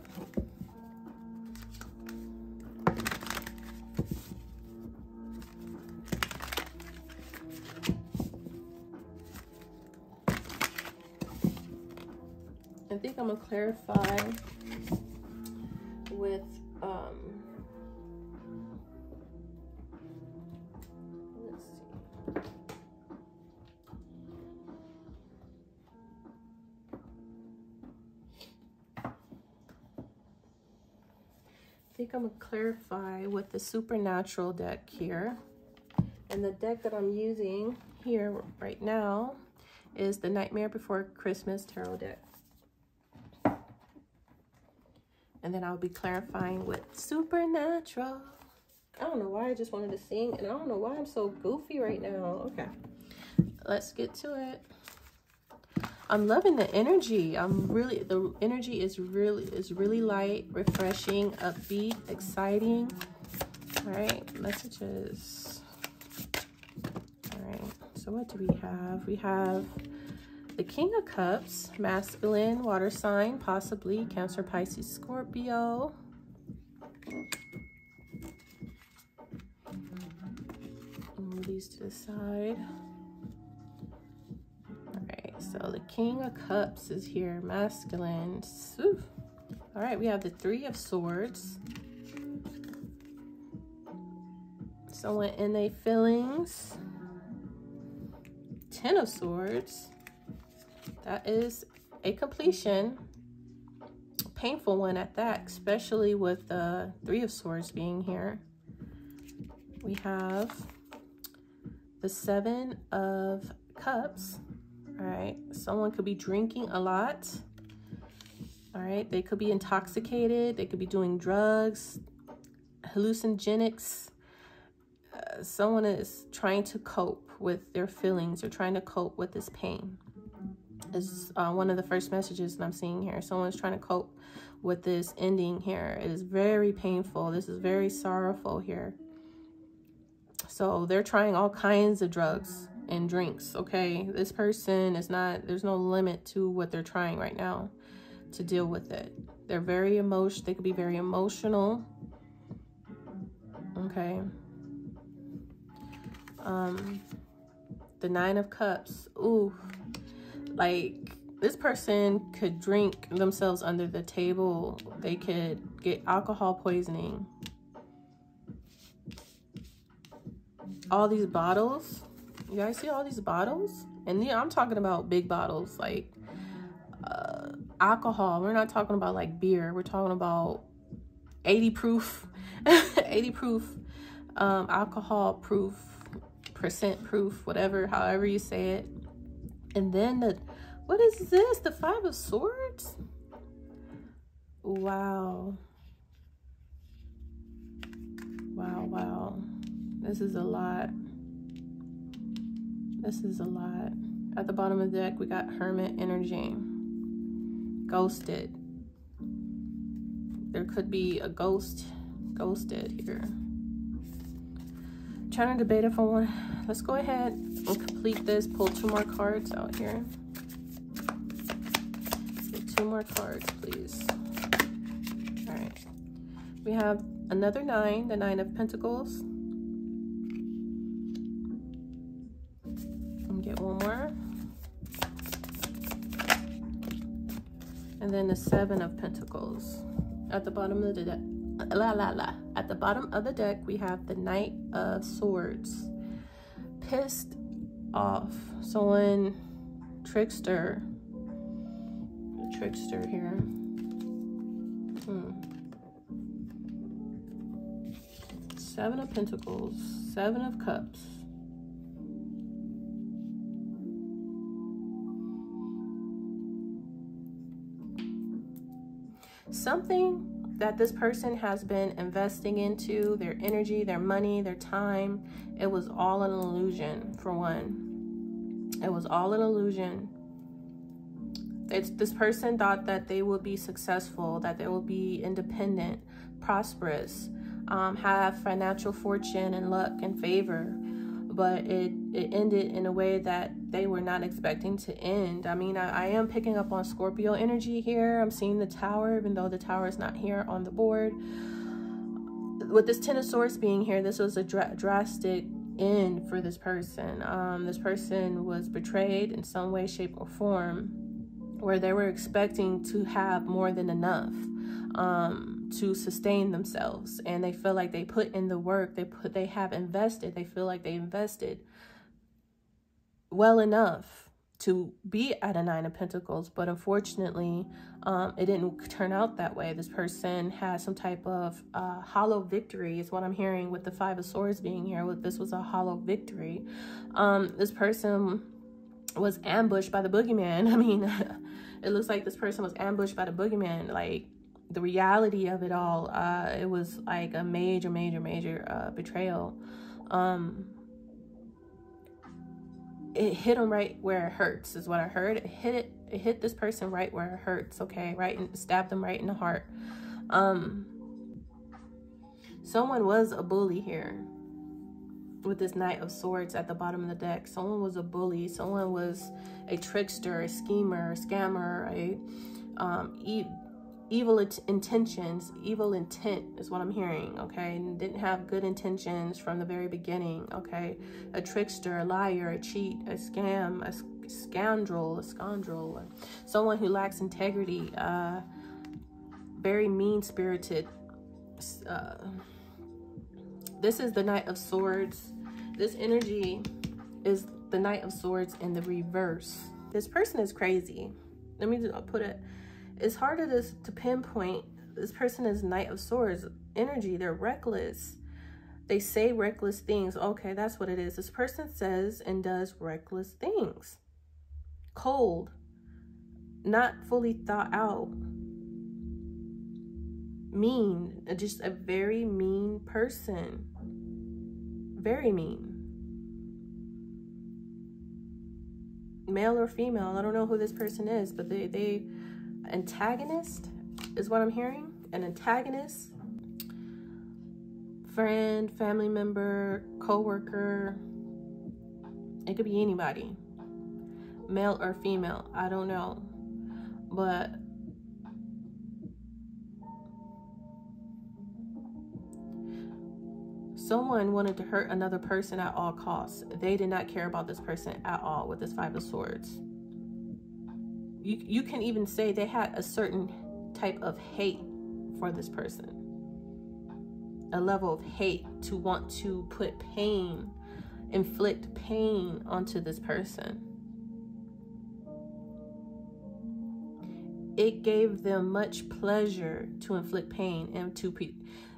I think I'm gonna clarify with let's see. I think I'm gonna clarify with the supernatural deck here. And the deck that I'm using here right now is the Nightmare Before Christmas tarot deck. And then I'll be clarifying with supernatural. I don't know why I just wanted to sing, and I don't know why I'm so goofy right now. Okay, let's get to it. I'm loving the energy. The energy is really light, refreshing, upbeat, exciting. All right, messages. All right, so what do we have? We have the King of Cups, masculine, water sign, possibly Cancer, Pisces, Scorpio. Move these to the side. All right, so the King of Cups is here, masculine. Oof. All right, we have the Three of Swords. Someone in their feelings. Ten of Swords. That is a completion. Painful one at that, especially with the Three of Swords being here. We have the Seven of Cups. All right, someone could be drinking a lot. All right, they could be intoxicated. They could be doing drugs, hallucinogenics. Someone is trying to cope with their feelings or trying to cope with this pain. Is one of the first messages that I'm seeing here. Someone's trying to cope with this ending here. It is very painful. This is very sorrowful here. So they're trying all kinds of drugs and drinks, okay? This person is not, there's no limit to what they're trying right now to deal with it. They're very emotional. They could be very emotional. Okay. The Nine of Cups. Ooh. Like, this person could drink themselves under the table. They could get alcohol poisoning. All these bottles. You guys see all these bottles? And yeah, I'm talking about big bottles, like alcohol. We're not talking about like beer. We're talking about 80 proof, 80 proof, alcohol proof, percent proof, whatever, however you say it. And then what is this? The Five of Swords? Wow. Wow, wow. This is a lot. This is a lot. At the bottom of the deck, we got Hermit energy. Ghosted. There could be a ghosted here. Trying to debate if I want. Let's go ahead and complete this. Pull 2 more cards out here. Let's get 2 more cards, please. All right. We have another 9, the 9 of Pentacles. And get 1 more. And then the 7 of Pentacles. At the bottom of the deck. At the bottom of the deck, we have the Knight of Swords. Pissed off. Someone trickster. A trickster here. Seven of Pentacles. 7 of Cups. Something that this person has been investing into, their energy, their money, their time, it was all an illusion, for one. It was all an illusion. This person thought that they would be successful, that they will be independent, prosperous, have financial fortune and luck and favor. But it ended in a way that they were not expecting to end. I mean, I am picking up on Scorpio energy here. I'm seeing the Tower, even though the Tower is not here on the board. With this 10 of Swords being here, this was a drastic end for this person. This person was betrayed in some way, shape, or form, where they were expecting to have more than enough to sustain themselves, and they feel like they put in the work. They have invested. They feel like they invested well enough to be at a 9 of Pentacles, but unfortunately, it didn't turn out that way. This person had some type of hollow victory, is what I'm hearing with the 5 of Swords being here. This was a hollow victory. This person was ambushed by the boogeyman. I mean, it looks like this person was ambushed by the boogeyman. Like, the reality of it all, it was like a major betrayal. It hit him right where it hurts, is what I heard. It hit this person right where it hurts, okay? Right, and stabbed them right in the heart. Someone was a bully here with this Knight of Swords at the bottom of the deck. Someone was a bully. Someone was a trickster, a schemer, a scammer, evil intentions. Evil intent is what I'm hearing, okay? And didn't have good intentions from the very beginning, okay? A trickster, a liar, a cheat, a scam, a scoundrel, someone who lacks integrity, very mean-spirited. This is the Knight of Swords. This energy is the Knight of Swords in the reverse. This person is crazy. Let me just put it. It's harder to pinpoint. This person is Knight of Swords energy. They're reckless. They say reckless things. Okay, that's what it is. This person says and does reckless things. Cold. Not fully thought out. Mean. Just a very mean person. Very mean. Male or female, I don't know who this person is, but they antagonist is what I'm hearing. An antagonist, friend, family member, co-worker. It could be anybody, male or female, I don't know, but someone wanted to hurt another person at all costs. They did not care about this person at all with this Five of Swords. You can even say they had a certain type of hate for this person. A level of hate to want to put pain, inflict pain onto this person. It gave them much pleasure to inflict pain and to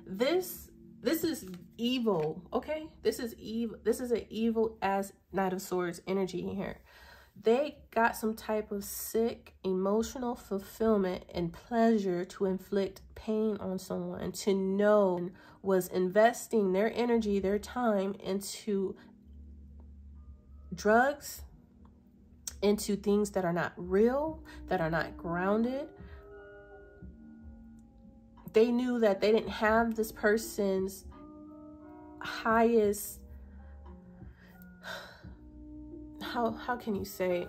this is evil, okay? This is evil. This is an evil as Knight of Swords energy here. They got some type of sick emotional fulfillment and pleasure to inflict pain on someone, to know was investing their energy, their time into drugs, into things that are not real, that are not grounded. They knew that they didn't have this person's highest, how can you say,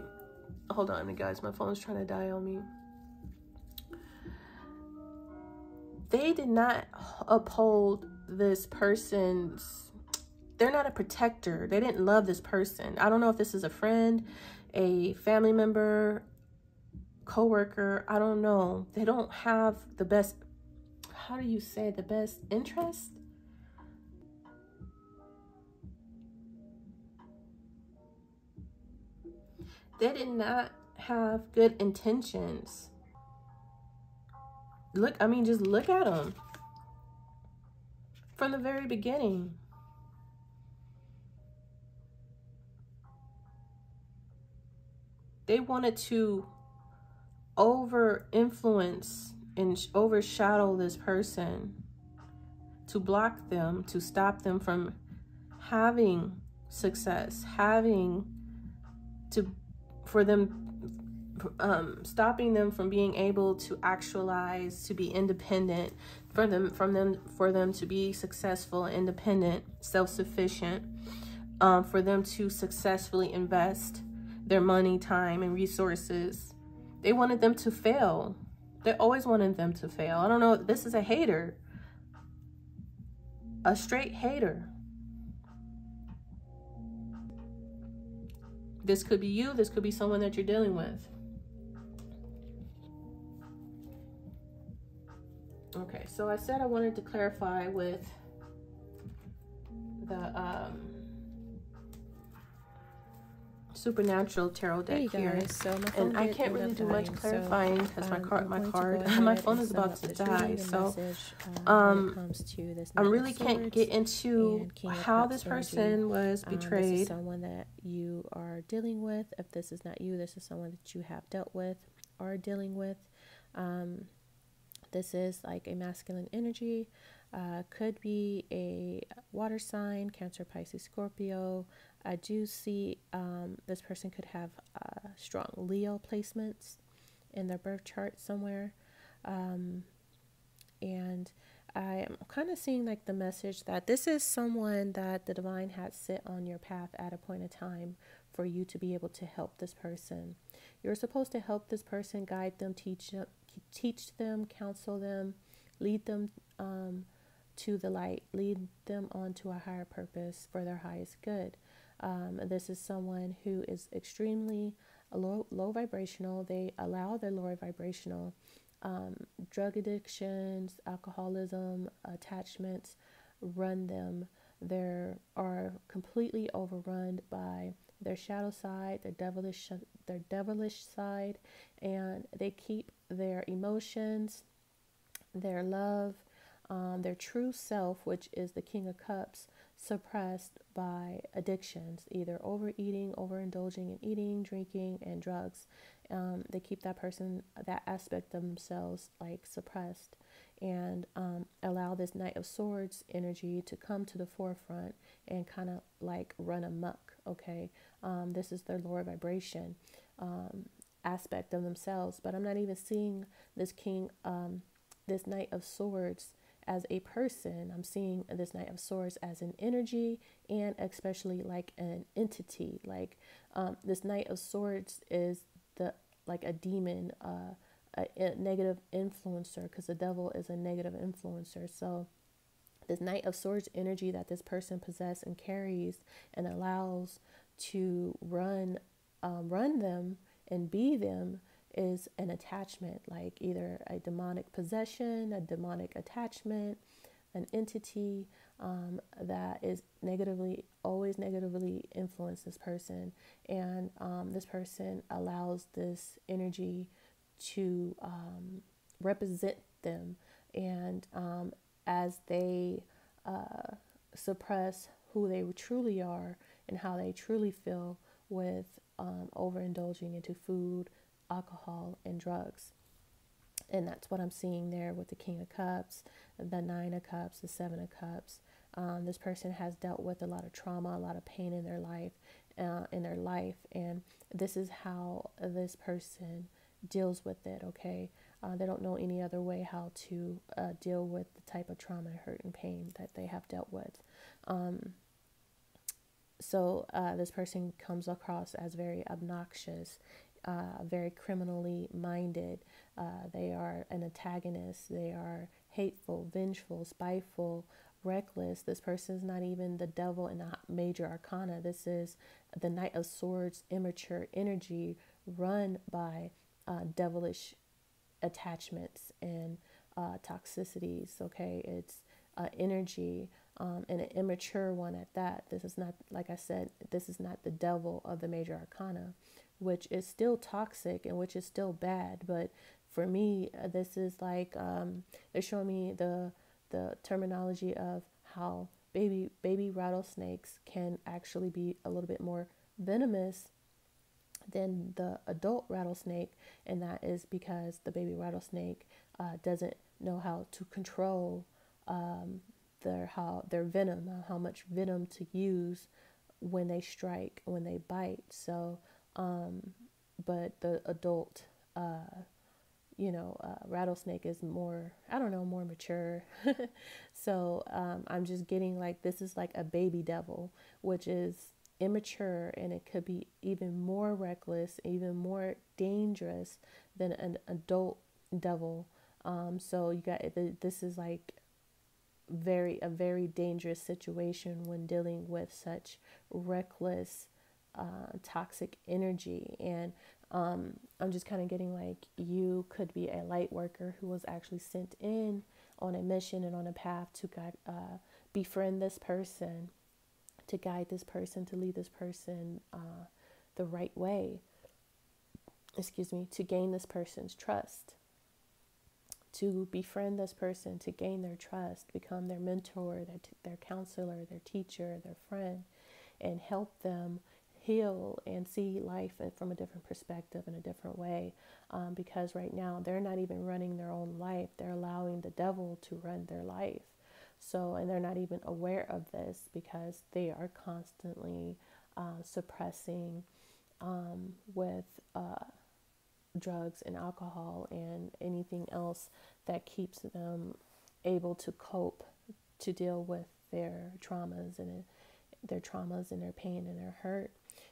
hold on guys, my phone's trying to die on me. They did not uphold this person's, they're not a protector. They didn't love this person. I don't know if this is a friend, a family member, co-worker, I don't know. They don't have the best, how do you say, the best interest? They did not have good intentions. Look, I mean, just look at them. From the very beginning. They wanted to over-influence and overshadow this person, to block them, to stop them from having success, stopping them from being able to actualize, to be independent, for them to be successful, independent, self-sufficient, for them to successfully invest their money, time, and resources. They wanted them to fail. They always wanted them to fail. I don't know. This is a hater. A straight hater. This could be you. This could be someone that you're dealing with. Okay, so I said I wanted to clarify with the supernatural tarot deck here, and I can't really do much clarifying because my phone is about to die. So I really can't get into how this person was betrayed. This is someone that you are dealing with. If this is not you, this is someone that you have dealt with or dealing with. This is like a masculine energy, could be a water sign, Cancer, Pisces, Scorpio. I do see this person could have strong Leo placements in their birth chart somewhere. And I am kind of seeing like the message that this is someone that the divine has set on your path at a point in time for you to be able to help this person. You're supposed to help this person, guide them, teach them, counsel them, lead them to the light, lead them on to a higher purpose for their highest good. This is someone who is extremely low vibrational. They allow their lower vibrational drug addictions, alcoholism, attachments run them. They are completely overrun by their shadow side, their devilish side, and they keep their emotions, their love, their true self, which is the King of Cups, suppressed by addictions, either overeating, overindulging in eating, drinking, and drugs. They keep that aspect of themselves like suppressed, and allow this Knight of Swords energy to come to the forefront and kind of like run amok. Okay, this is their lower vibration aspect of themselves, but I'm not even seeing this this Knight of Swords as a person. I'm seeing this Knight of Swords as an energy, and especially like an entity. Like this Knight of Swords is like a demon, a negative influencer, because the devil is a negative influencer. So this Knight of Swords energy that this person possesses and carries and allows to run them and be them is an attachment, like either a demonic possession, a demonic attachment, an entity that is always negatively influence this person. And this person allows this energy to represent them. And as they suppress who they truly are and how they truly feel with overindulging into food, alcohol, and drugs. And that's what I'm seeing there with the King of Cups, the Nine of Cups, the Seven of Cups. This person has dealt with a lot of trauma, a lot of pain in their life, and this is how this person deals with it. Okay, they don't know any other way how to deal with the type of trauma, hurt, and pain that they have dealt with. So this person comes across as very obnoxious, very criminally minded. They are an antagonist. They are hateful, vengeful, spiteful, reckless. This person is not even the devil in the major arcana. This is the Knight of Swords, immature energy run by devilish attachments and toxicities. Okay, it's energy, and an immature one at that. This is not, like I said, this is not the devil of the major arcana, which is still toxic and which is still bad. But for me, this is like they're showing me the terminology of how baby rattlesnakes can actually be a little bit more venomous than the adult rattlesnake, and that is because the baby rattlesnake doesn't know how to control their venom, how much venom to use when they strike, when they bite. So but the adult rattlesnake is more, I don't know, more mature. So I'm just getting like, this is like a baby devil, which is immature, and it could be even more reckless, even more dangerous than an adult devil. So you got, this is like a very dangerous situation when dealing with such reckless toxic energy. And I'm just kind of getting like, you could be a light worker who was actually sent in on a mission and on a path to befriend this person, to guide this person, to lead this person the right way, to gain this person's trust, to befriend this person, to gain their trust, become their mentor, their counselor, their teacher, their friend, and help them heal and see life from a different perspective in a different way, because right now they're not even running their own life. They're allowing the devil to run their life. So, and they're not even aware of this because they are constantly suppressing with drugs and alcohol and anything else that keeps them able to cope, to deal with their traumas and their pain and their hurt.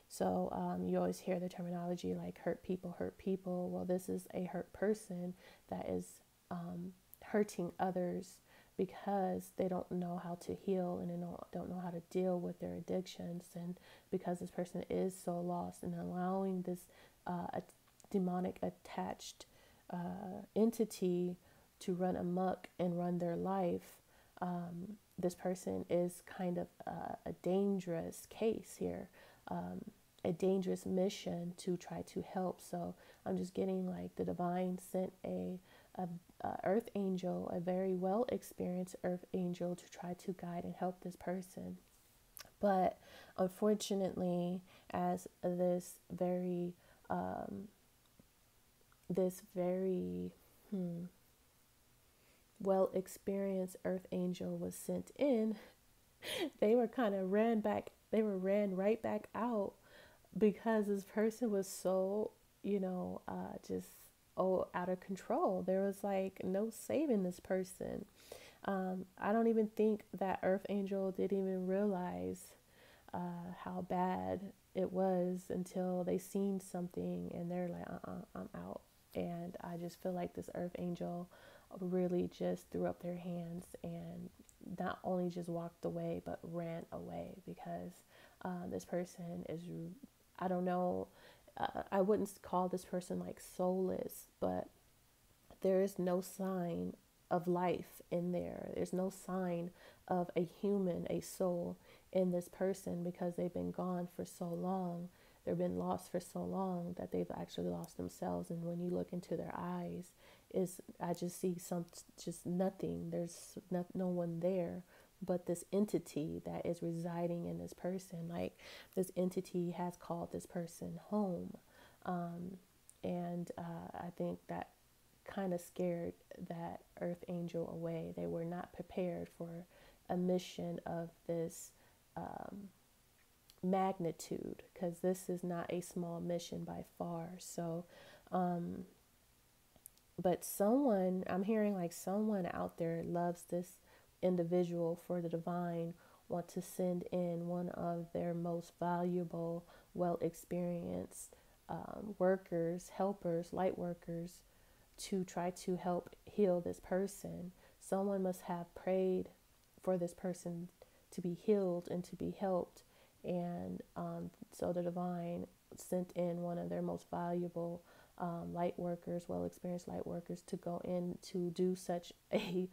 So you always hear the terminology like hurt people hurt people. Well, this is a hurt person that is hurting others because they don't know how to heal and they don't know how to deal with their addictions, and because this person is so lost, and allowing this demonic attached entity to run amok and run their life. This person is kind of a dangerous case here, a dangerous mission to try to help. So I'm just getting like the divine sent a earth angel, a very well experienced earth angel, to try to guide and help this person. But unfortunately, as this very well experienced earth angel was sent in, they were kind of ran right back out, because this person was so, just out of control. There was like no saving this person. I don't even think that earth angel didn't even realize how bad it was until they seen something and they're like, I'm out. And I just feel like this earth angel really just threw up their hands and not only just walked away, but ran away, because this person is, I don't know, I wouldn't call this person like soulless, but there is no sign of life in there. There's no sign of a human, a soul in this person, because they've been gone for so long. They've been lost for so long that they've actually lost themselves. And when you look into their eyes, I just see just nothing. There's no one there but this entity that is residing in this person. Like, this entity has called this person home. And I think that kind of scared that earth angel away. They were not prepared for a mission of this magnitude, because this is not a small mission by far. So but I'm hearing like someone out there loves this individual for the divine, want to send in one of their most valuable, well experienced workers, helpers, light workers, to try to help heal this person. Someone must have prayed for this person to be healed and to be helped. And so the divine sent in one of their most valuable light workers, well experienced light workers, to go in to do such a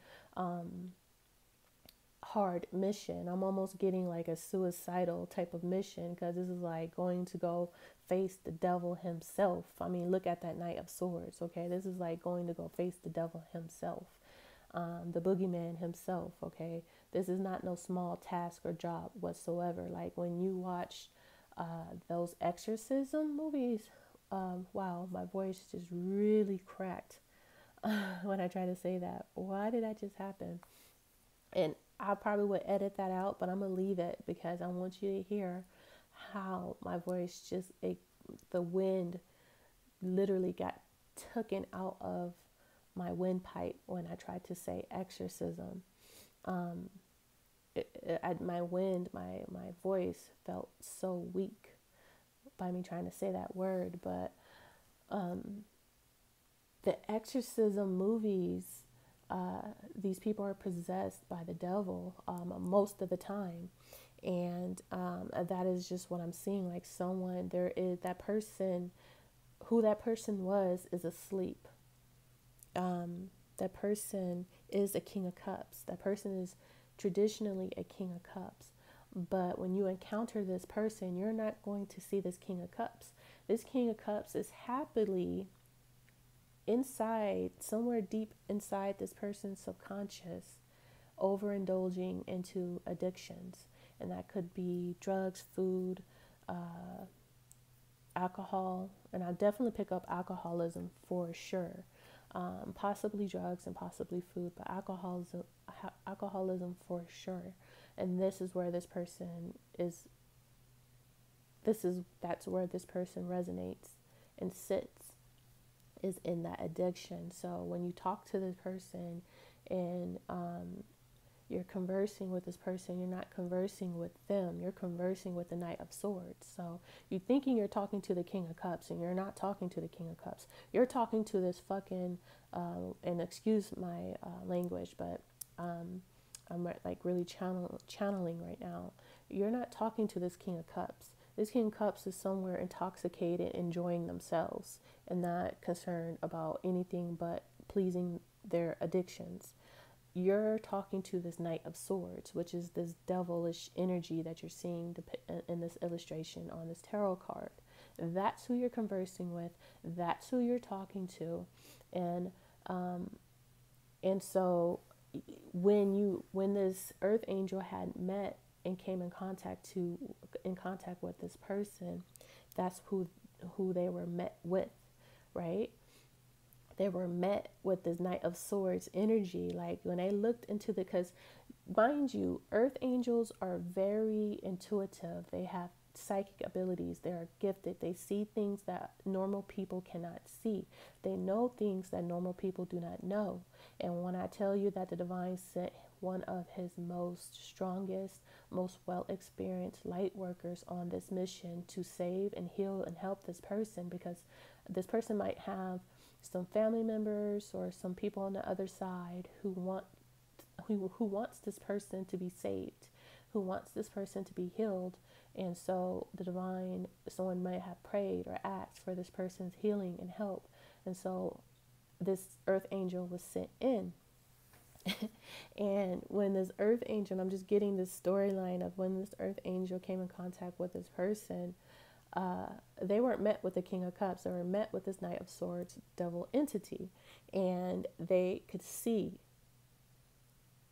hard mission. I'm almost getting like a suicidal type of mission, because this is like going to go face the devil himself. I mean, look at that Knight of Swords, okay? This is like going to go face the devil himself, the boogeyman himself, okay? This is not no small task or job whatsoever. Like when you watch those exorcism movies, wow, my voice just really cracked when I try to say that. Why did that just happen? And I probably would edit that out, but I'm going to leave it because I want you to hear how my voice just, the wind literally got taken out of my windpipe when I tried to say exorcism. My voice felt so weak by me trying to say that word. But the exorcism movies, these people are possessed by the devil most of the time. And that is just what I'm seeing. Like there is that person, who that person was, is asleep. That person is a King of Cups. That person is traditionally a King of Cups. But when you encounter this person, you're not going to see this King of Cups. This King of Cups is happily inside, somewhere deep inside this person's subconscious, overindulging into addictions. And that could be drugs, food, alcohol, and I definitely pick up alcoholism for sure. Possibly drugs and possibly food, but alcoholism for sure. And this is where this person is. That's where this person resonates and sits, is in that addiction. So when you talk to this person and you're conversing with this person, you're not conversing with them, you're conversing with the Knight of Swords. So you're thinking you're talking to the King of Cups, and you're not talking to the King of Cups. You're talking to this fucking, and excuse my language, but I'm like really channeling right now. You're not talking to this King of Cups. This King of Cups is somewhere intoxicated, enjoying themselves, and not concerned about anything but pleasing their addictions. You're talking to this Knight of Swords, which is this devilish energy that you're seeing in this illustration on this tarot card. That's who you're conversing with. That's who you're talking to. And so when this earth angel had met and came in contact with this person, that's who they were met with, right? They were met with this Knight of Swords energy. Like when they looked into because mind you, earth angels are very intuitive. They have psychic abilities. They are gifted. They see things that normal people cannot see. They know things that normal people do not know. And when I tell you that the divine sent one of his most strongest, most well-experienced light workers on this mission to save and heal and help this person, because this person might have some family members or some people on the other side who wants this person to be saved, who wants this person to be healed. And so someone might have prayed or asked for this person's healing and help. And so this earth angel was sent in. And when this earth angel, I'm just getting this storyline of when this earth angel came in contact with this person, they weren't met with the King of Cups. They were met with this Knight of Swords devil entity. And they could see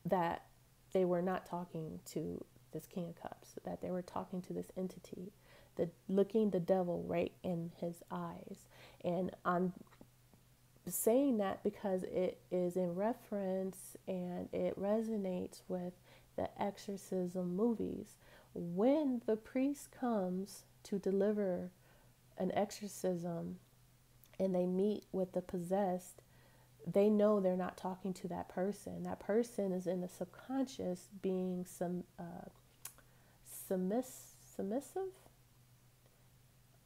that they were not talking to this King of Cups, that they were talking to this entity, looking the devil right in his eyes. And I'm saying that because it is in reference and it resonates with the exorcism movies. When the priest comes to deliver an exorcism and they meet with the possessed, they know they're not talking to that person. That person is in the subconscious being submissive.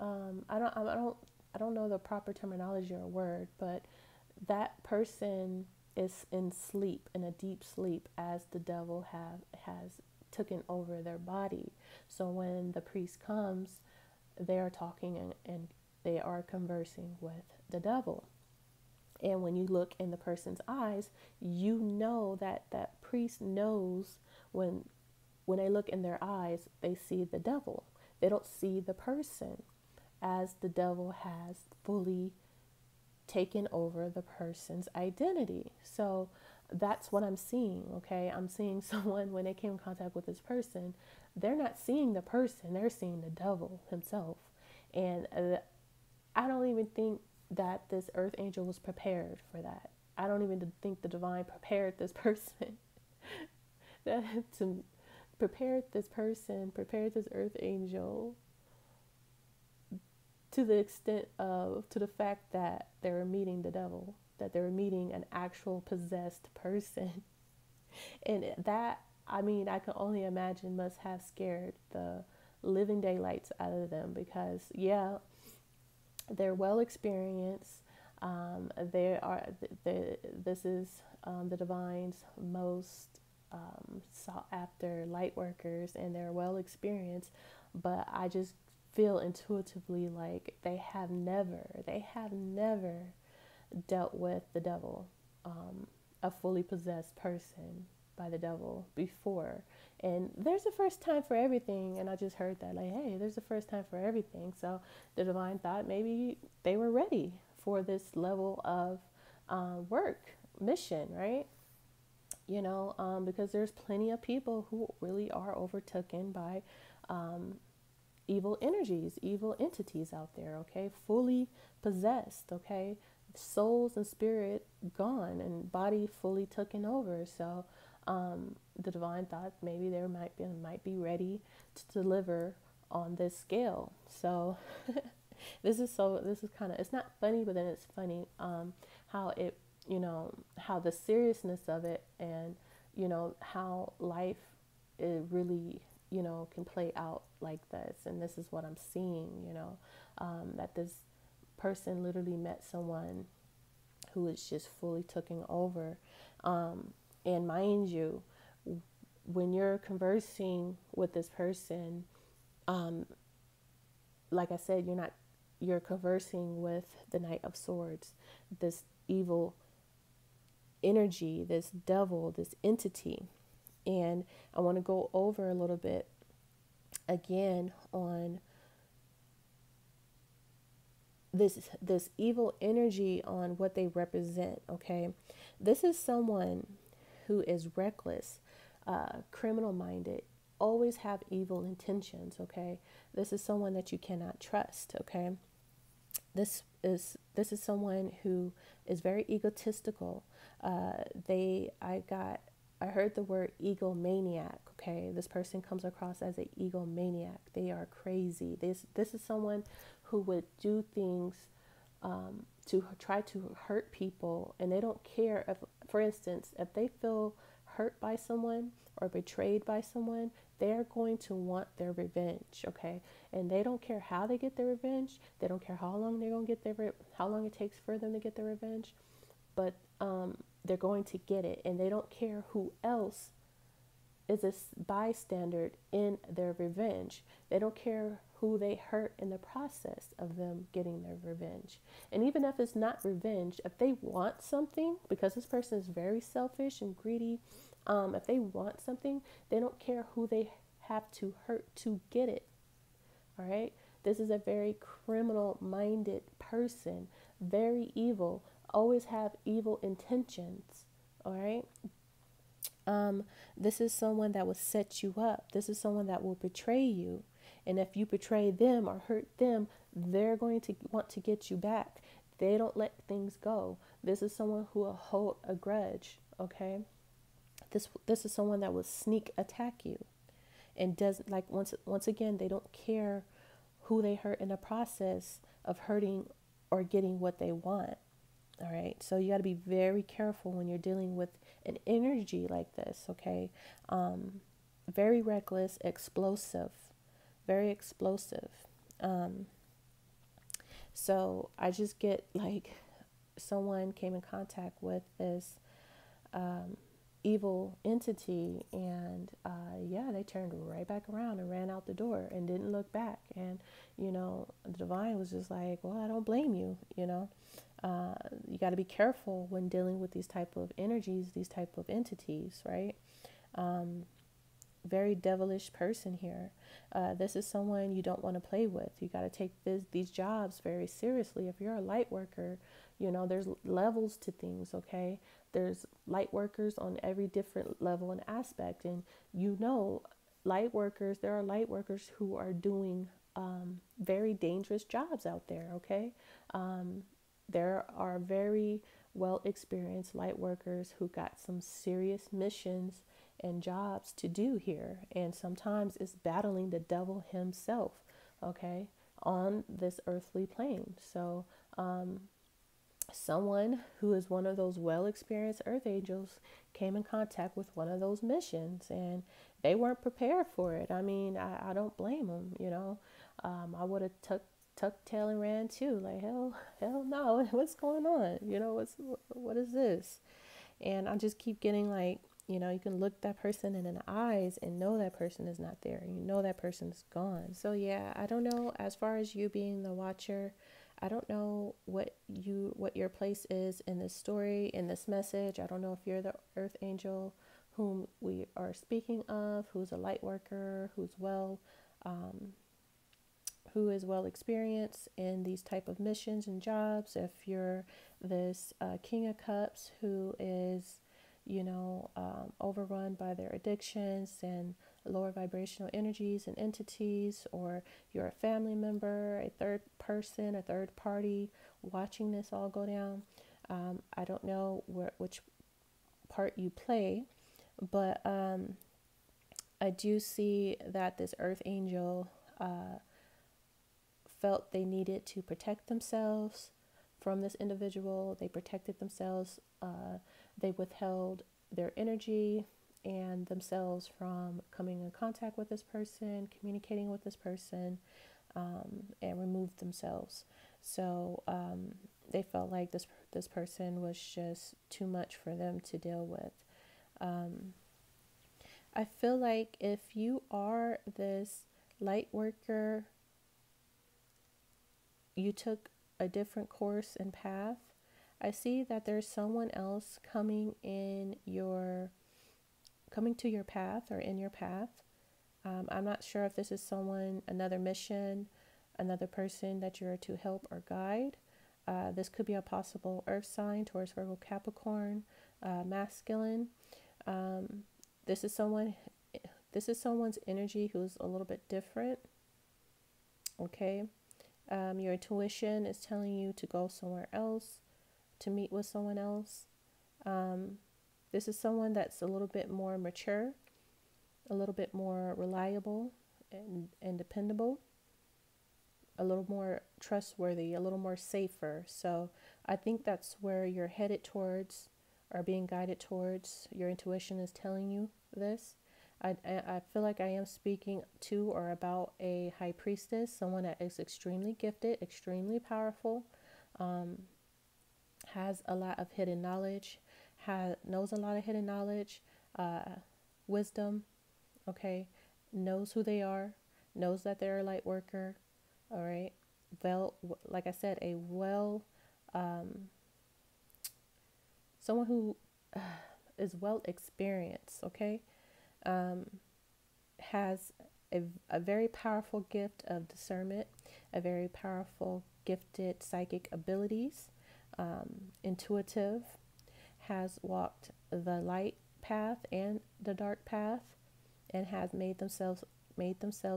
I don't know the proper terminology or word, but that person is in sleep, in a deep sleep, as the devil has taken over their body. So when the priest comes, they are talking and they are conversing with the devil. And when you look in the person's eyes, you know that that priest knows when they look in their eyes, they see the devil. They don't see the person, as the devil has fully taken over the person's identity. So that's what I'm seeing, okay? I'm seeing someone, when they came in contact with this person, they're not seeing the person, they're seeing the devil himself. And I don't even think that this earth angel was prepared for that. I don't even think the divine prepared this person prepared this earth angel to the fact that they were meeting the devil, that they were meeting an actual possessed person. And that, I mean, I can only imagine must have scared the living daylights out of them, because yeah, they're well experienced. This is the divine's most sought after light workers, and they're well experienced, but I just feel intuitively like they have never dealt with the devil, a fully possessed person by the devil before. And there's a first time for everything, and I just heard that, like, hey, there's a first time for everything. So the divine thought maybe they were ready for this level of mission, right? You know, because there's plenty of people who really are overtaken by evil energies, evil entities out there, okay? Fully possessed, okay? Souls and spirit gone and body fully taken over. So the divine thought maybe there might be ready to deliver on this scale. So this is kind of, it's not funny, but then it's funny how it, how the seriousness of it, and how life it really can play out like this. And this is what I'm seeing, that this person literally met someone who is just fully taking over. And mind you, when you're conversing with this person, like I said, you're conversing with the Knight of Swords, this evil energy, this devil, this entity. And I want to go over a little bit again on this evil energy, on what they represent. Okay, this is someone who is reckless, criminal minded, always have evil intentions. Okay, this is someone that you cannot trust. Okay, this is someone who is very egotistical. I heard the word egomaniac. Okay, this person comes across as an egomaniac. They are crazy. This is someone who would do things to try to hurt people, and they don't care if, for instance, if they feel hurt by someone or betrayed by someone, they're going to want their revenge. Okay, and they don't care how they get their revenge. They don't care how long they're gonna get how long it takes for them to get their revenge, but they're going to get it, and they don't care who else is a bystander in their revenge. They don't care who they hurt in the process of them getting their revenge. And even if it's not revenge, if they want something, because this person is very selfish and greedy, if they want something, they don't care who they have to hurt to get it. All right. This is a very criminal minded person, very evil, always have evil intentions. All right. This is someone that will set you up. This is someone that will betray you. And if you betray them or hurt them, they're going to want to get you back. They don't let things go. This is someone who will hold a grudge. Okay. This is someone that will sneak attack you, and doesn't, like, once again, they don't care who they hurt in the process of hurting or getting what they want. All right. So you got to be very careful when you're dealing with an energy like this. Okay. Very reckless, explosive, very explosive. So I just get like someone came in contact with this evil entity, and they turned right back around and ran out the door and didn't look back. And the divine was just like, well, I don't blame you. You got to be careful when dealing with these type of energies, these type of entities, right? Very devilish person here. This is someone you don't want to play with. You got to take these jobs very seriously. If you're a light worker, there's levels to things. Okay, there's light workers on every different level and aspect, and light workers. There are light workers who are doing very dangerous jobs out there. Okay, there are very well experienced light workers who got some serious missions and jobs to do here, and sometimes it's battling the devil himself, okay, on this earthly plane. So someone who is one of those well experienced earth angels came in contact with one of those missions, and they weren't prepared for it. I mean, I don't blame them. I would have tucked tail and ran too, like hell no, what's going on? What is this? And I just keep getting like, you can look that person in the eyes and know that person is not there. That person's gone. So yeah, I don't know, as far as you being the watcher, I don't know what your place is in this story, in this message. I don't know if you're the earth angel whom we are speaking of, who's a light worker, who is well experienced in these type of missions and jobs. If you're this King of Cups who is overrun by their addictions and lower vibrational energies and entities, or you're a family member, a third person, a third party watching this all go down. I don't know which part you play, but I do see that this earth angel felt they needed to protect themselves from this individual. They protected themselves. They withheld their energy and themselves from coming in contact with this person, communicating with this person, and removed themselves. So they felt like this person was just too much for them to deal with. I feel like if you are this light worker, you took a different course and path. I see that there's someone else coming to your path or in your path. I'm not sure if this is someone, another mission, another person that you're to help or guide. This could be a possible earth sign, Taurus, Virgo, Capricorn, masculine. This is someone's energy who's a little bit different. Okay. Your intuition is telling you to go somewhere else, to meet with someone else. This is someone that's a little bit more mature, a little bit more reliable and dependable, a little more trustworthy, a little more safer. So I think that's where you're headed towards or being guided towards. Your intuition is telling you this. I feel like I am speaking to or about a high priestess, someone that is extremely gifted, extremely powerful, has a lot of hidden knowledge, knows a lot of hidden knowledge, wisdom, okay, knows who they are, knows that they're a light worker, all right, like I said, someone who is well experienced, okay, has a very powerful gift of discernment, a very powerful gifted psychic abilities, intuitive, has walked the light path and the dark path, and has made themselves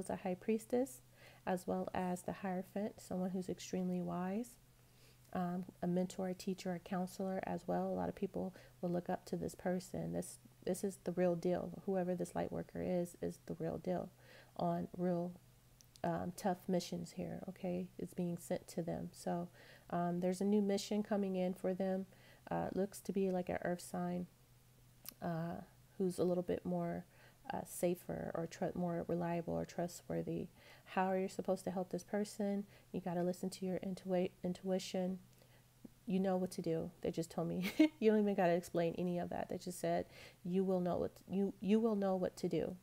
a high priestess, as well as the Hierophant, someone who's extremely wise, a mentor, a teacher, a counselor as well. A lot of people will look up to this person. This is the real deal. Whoever this light worker is the real deal on real tough missions here, okay? It's being sent to them. So there's a new mission coming in for them. Looks to be like an earth sign who's a little bit more safer or more reliable or trustworthy. How are you supposed to help this person? You got to listen to your intuition. You know what to do. They just told me. You don't even got to explain any of that. They just said you will know what to do.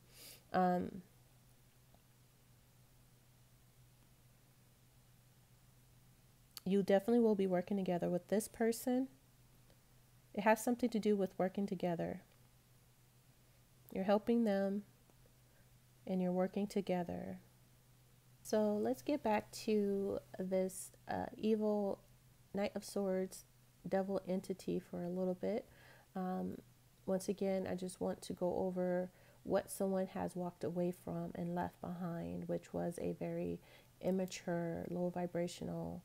You definitely will be working together with this person. It has something to do with working together. You're helping them and you're working together. So let's get back to this evil Knight of Swords devil entity for a little bit. Once again, I just want to go over what someone has walked away from and left behind, which was a very immature, low vibrational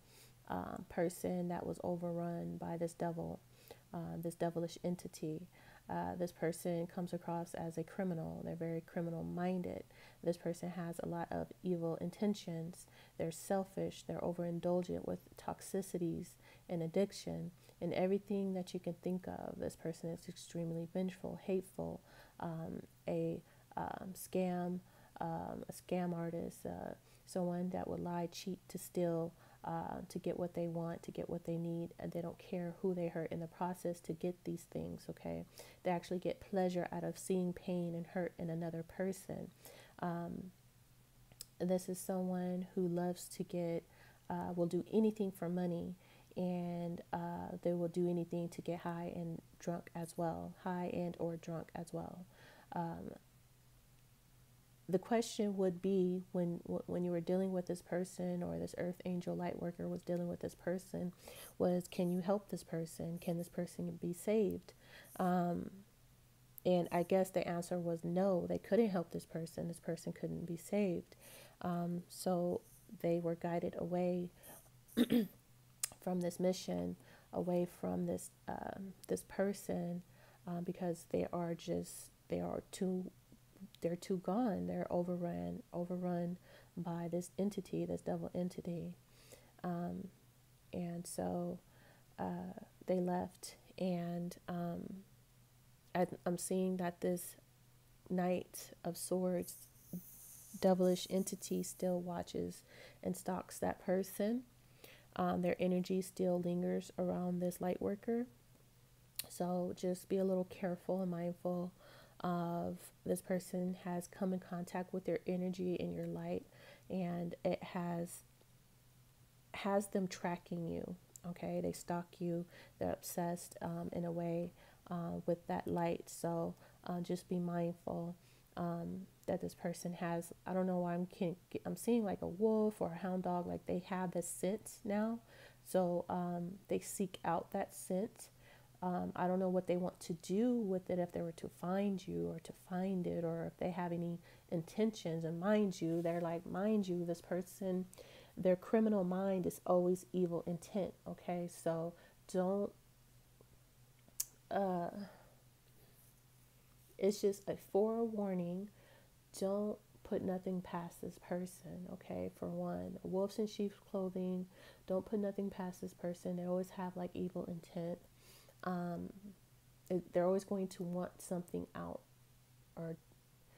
person that was overrun by this devil, this devilish entity. This person comes across as a criminal. They're very criminal minded. This person has a lot of evil intentions. They're selfish. They're overindulgent with toxicities and addiction and everything that you can think of. This person is extremely vengeful, hateful, a scam artist, someone that would lie, cheat, to steal, to get what they want, to get what they need, and they don't care who they hurt in the process to get these things, okay? They actually get pleasure out of seeing pain and hurt in another person. This is someone who loves to will do anything for money, and they will do anything to get high and drunk as well, high and or drunk as well. The question would be when you were dealing with this person, or this earth angel light worker was dealing with this person, was, can you help this person? Can this person be saved? And I guess the answer was no, they couldn't help this person. This person couldn't be saved. So they were guided away from this mission, away from this person, because they're too gone. They're overrun by this entity, this devil entity. And so they left, and I'm seeing that this Knight of Swords devilish entity still watches and stalks that person. Their energy still lingers around this light worker. So just be a little careful and mindful of this person has come in contact with your energy and your light, and it has them tracking you. Okay, they stalk you. They're obsessed in a way with that light. So just be mindful that this person has. I don't know why I'm seeing like a wolf or a hound dog. Like they have this scent now, so they seek out that scent. I don't know what they want to do with it, if they were to find you or to find it, or if they have any intentions. And mind you, this person, their criminal mind is always evil intent. Okay, so don't, it's just a forewarning. Don't put nothing past this person. Okay, for one, wolves in sheep's clothing. Don't put nothing past this person. They always have like evil intent. They're always going to want something out, or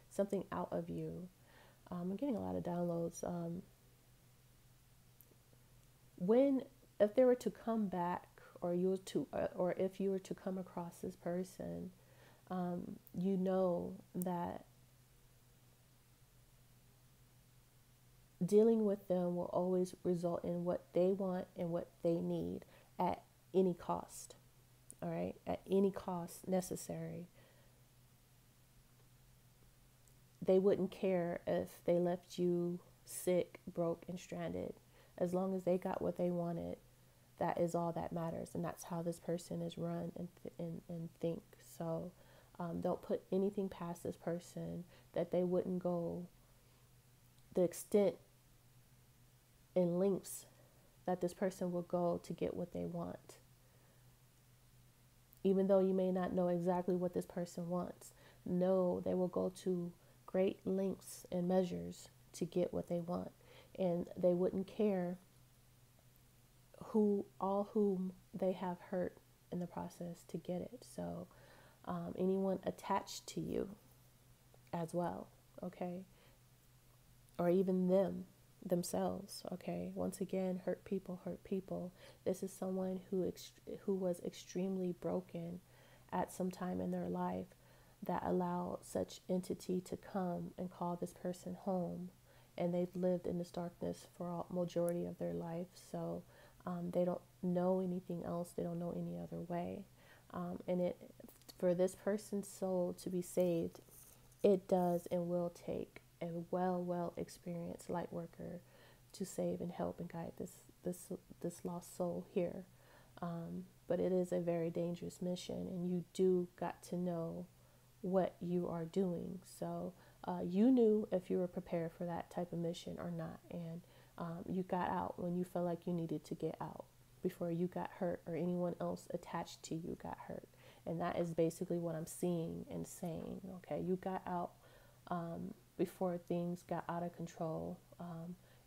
something out of you. I'm getting a lot of downloads. If they were to come back, or or if you were to come across this person, you know that dealing with them will always result in what they want and what they need at any cost. All right, at any cost necessary. They wouldn't care if they left you sick, broke, and stranded. As long as they got what they wanted, that is all that matters. And that's how this person is run and think. So don't put anything past this person that they wouldn't go the extent and lengths that this person will go to get what they want. Even though you may not know exactly what this person wants, no, they will go to great lengths and measures to get what they want. And they wouldn't care whom they have hurt in the process to get it. So anyone attached to you as well, okay? Or even themselves, okay? Once again, hurt people hurt people. This is someone who was extremely broken at some time in their life, that allowed such entity to come and call this person home, and they've lived in this darkness for a majority of their life. So they don't know anything else. They don't know any other way. And for this person's soul to be saved, it does and will take a well experienced light worker to save and help and guide this lost soul here. But it is a very dangerous mission, and you do got to know what you are doing. So you knew if you were prepared for that type of mission or not, and you got out when you felt like you needed to get out before you got hurt or anyone else attached to you got hurt. And that is basically what I'm seeing and saying. Okay, you got out before things got out of control,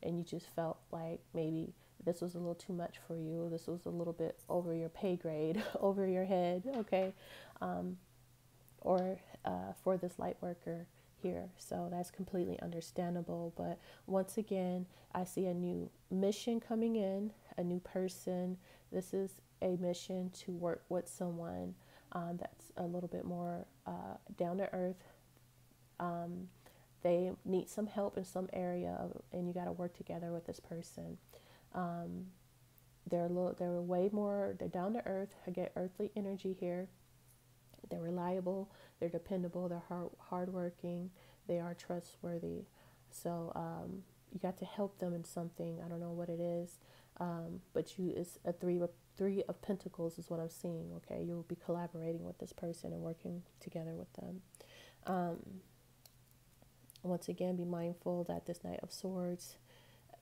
and you just felt like maybe this was a little too much for you. This was a little bit over your pay grade, over your head, okay? Or for this light worker here. So that's completely understandable. But once again, I see a new mission coming in, a new person. This is a mission to work with someone that's a little bit more down to earth. They need some help in some area, and you got to work together with this person. They're down to earth. I get earthly energy here. They're reliable, they're dependable, they're hardworking, they are trustworthy. So you got to help them in something. I don't know what it is, but it's a Three of Pentacles is what I'm seeing, okay? You'll be collaborating with this person and working together with them. Once again, be mindful that this Knight of Swords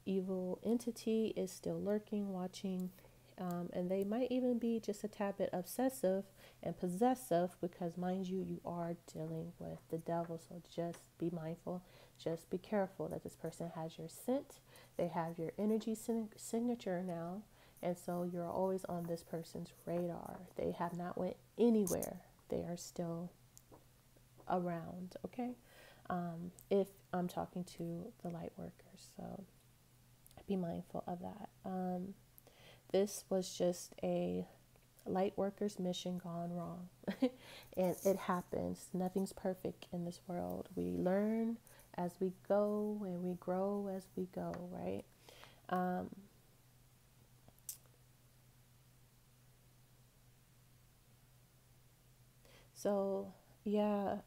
evil entity is still lurking, watching, and they might even be just a tad bit obsessive and possessive because, mind you, you are dealing with the devil. So just be mindful, just be careful that this person has your scent. They have your energy signature now, and so you're always on this person's radar. They have not went anywhere. They are still around, okay? If I'm talking to the light workers, so be mindful of that. This was just a light worker's mission gone wrong. And it happens. Nothing's perfect in this world. We learn as we go and we grow as we go, right? So yeah,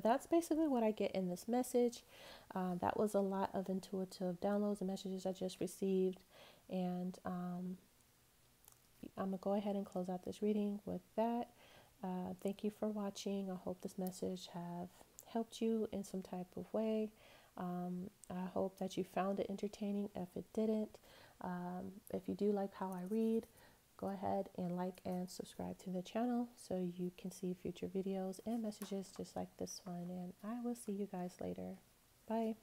that's basically what I get in this message. That was a lot of intuitive downloads and messages I just received. And I'm going to go ahead and close out this reading with that. Thank you for watching. I hope this message have helped you in some type of way. I hope that you found it entertaining. If it didn't, if you do like how I read, go ahead and like and subscribe to the channel so you can see future videos and messages just like this one. And I will see you guys later. Bye.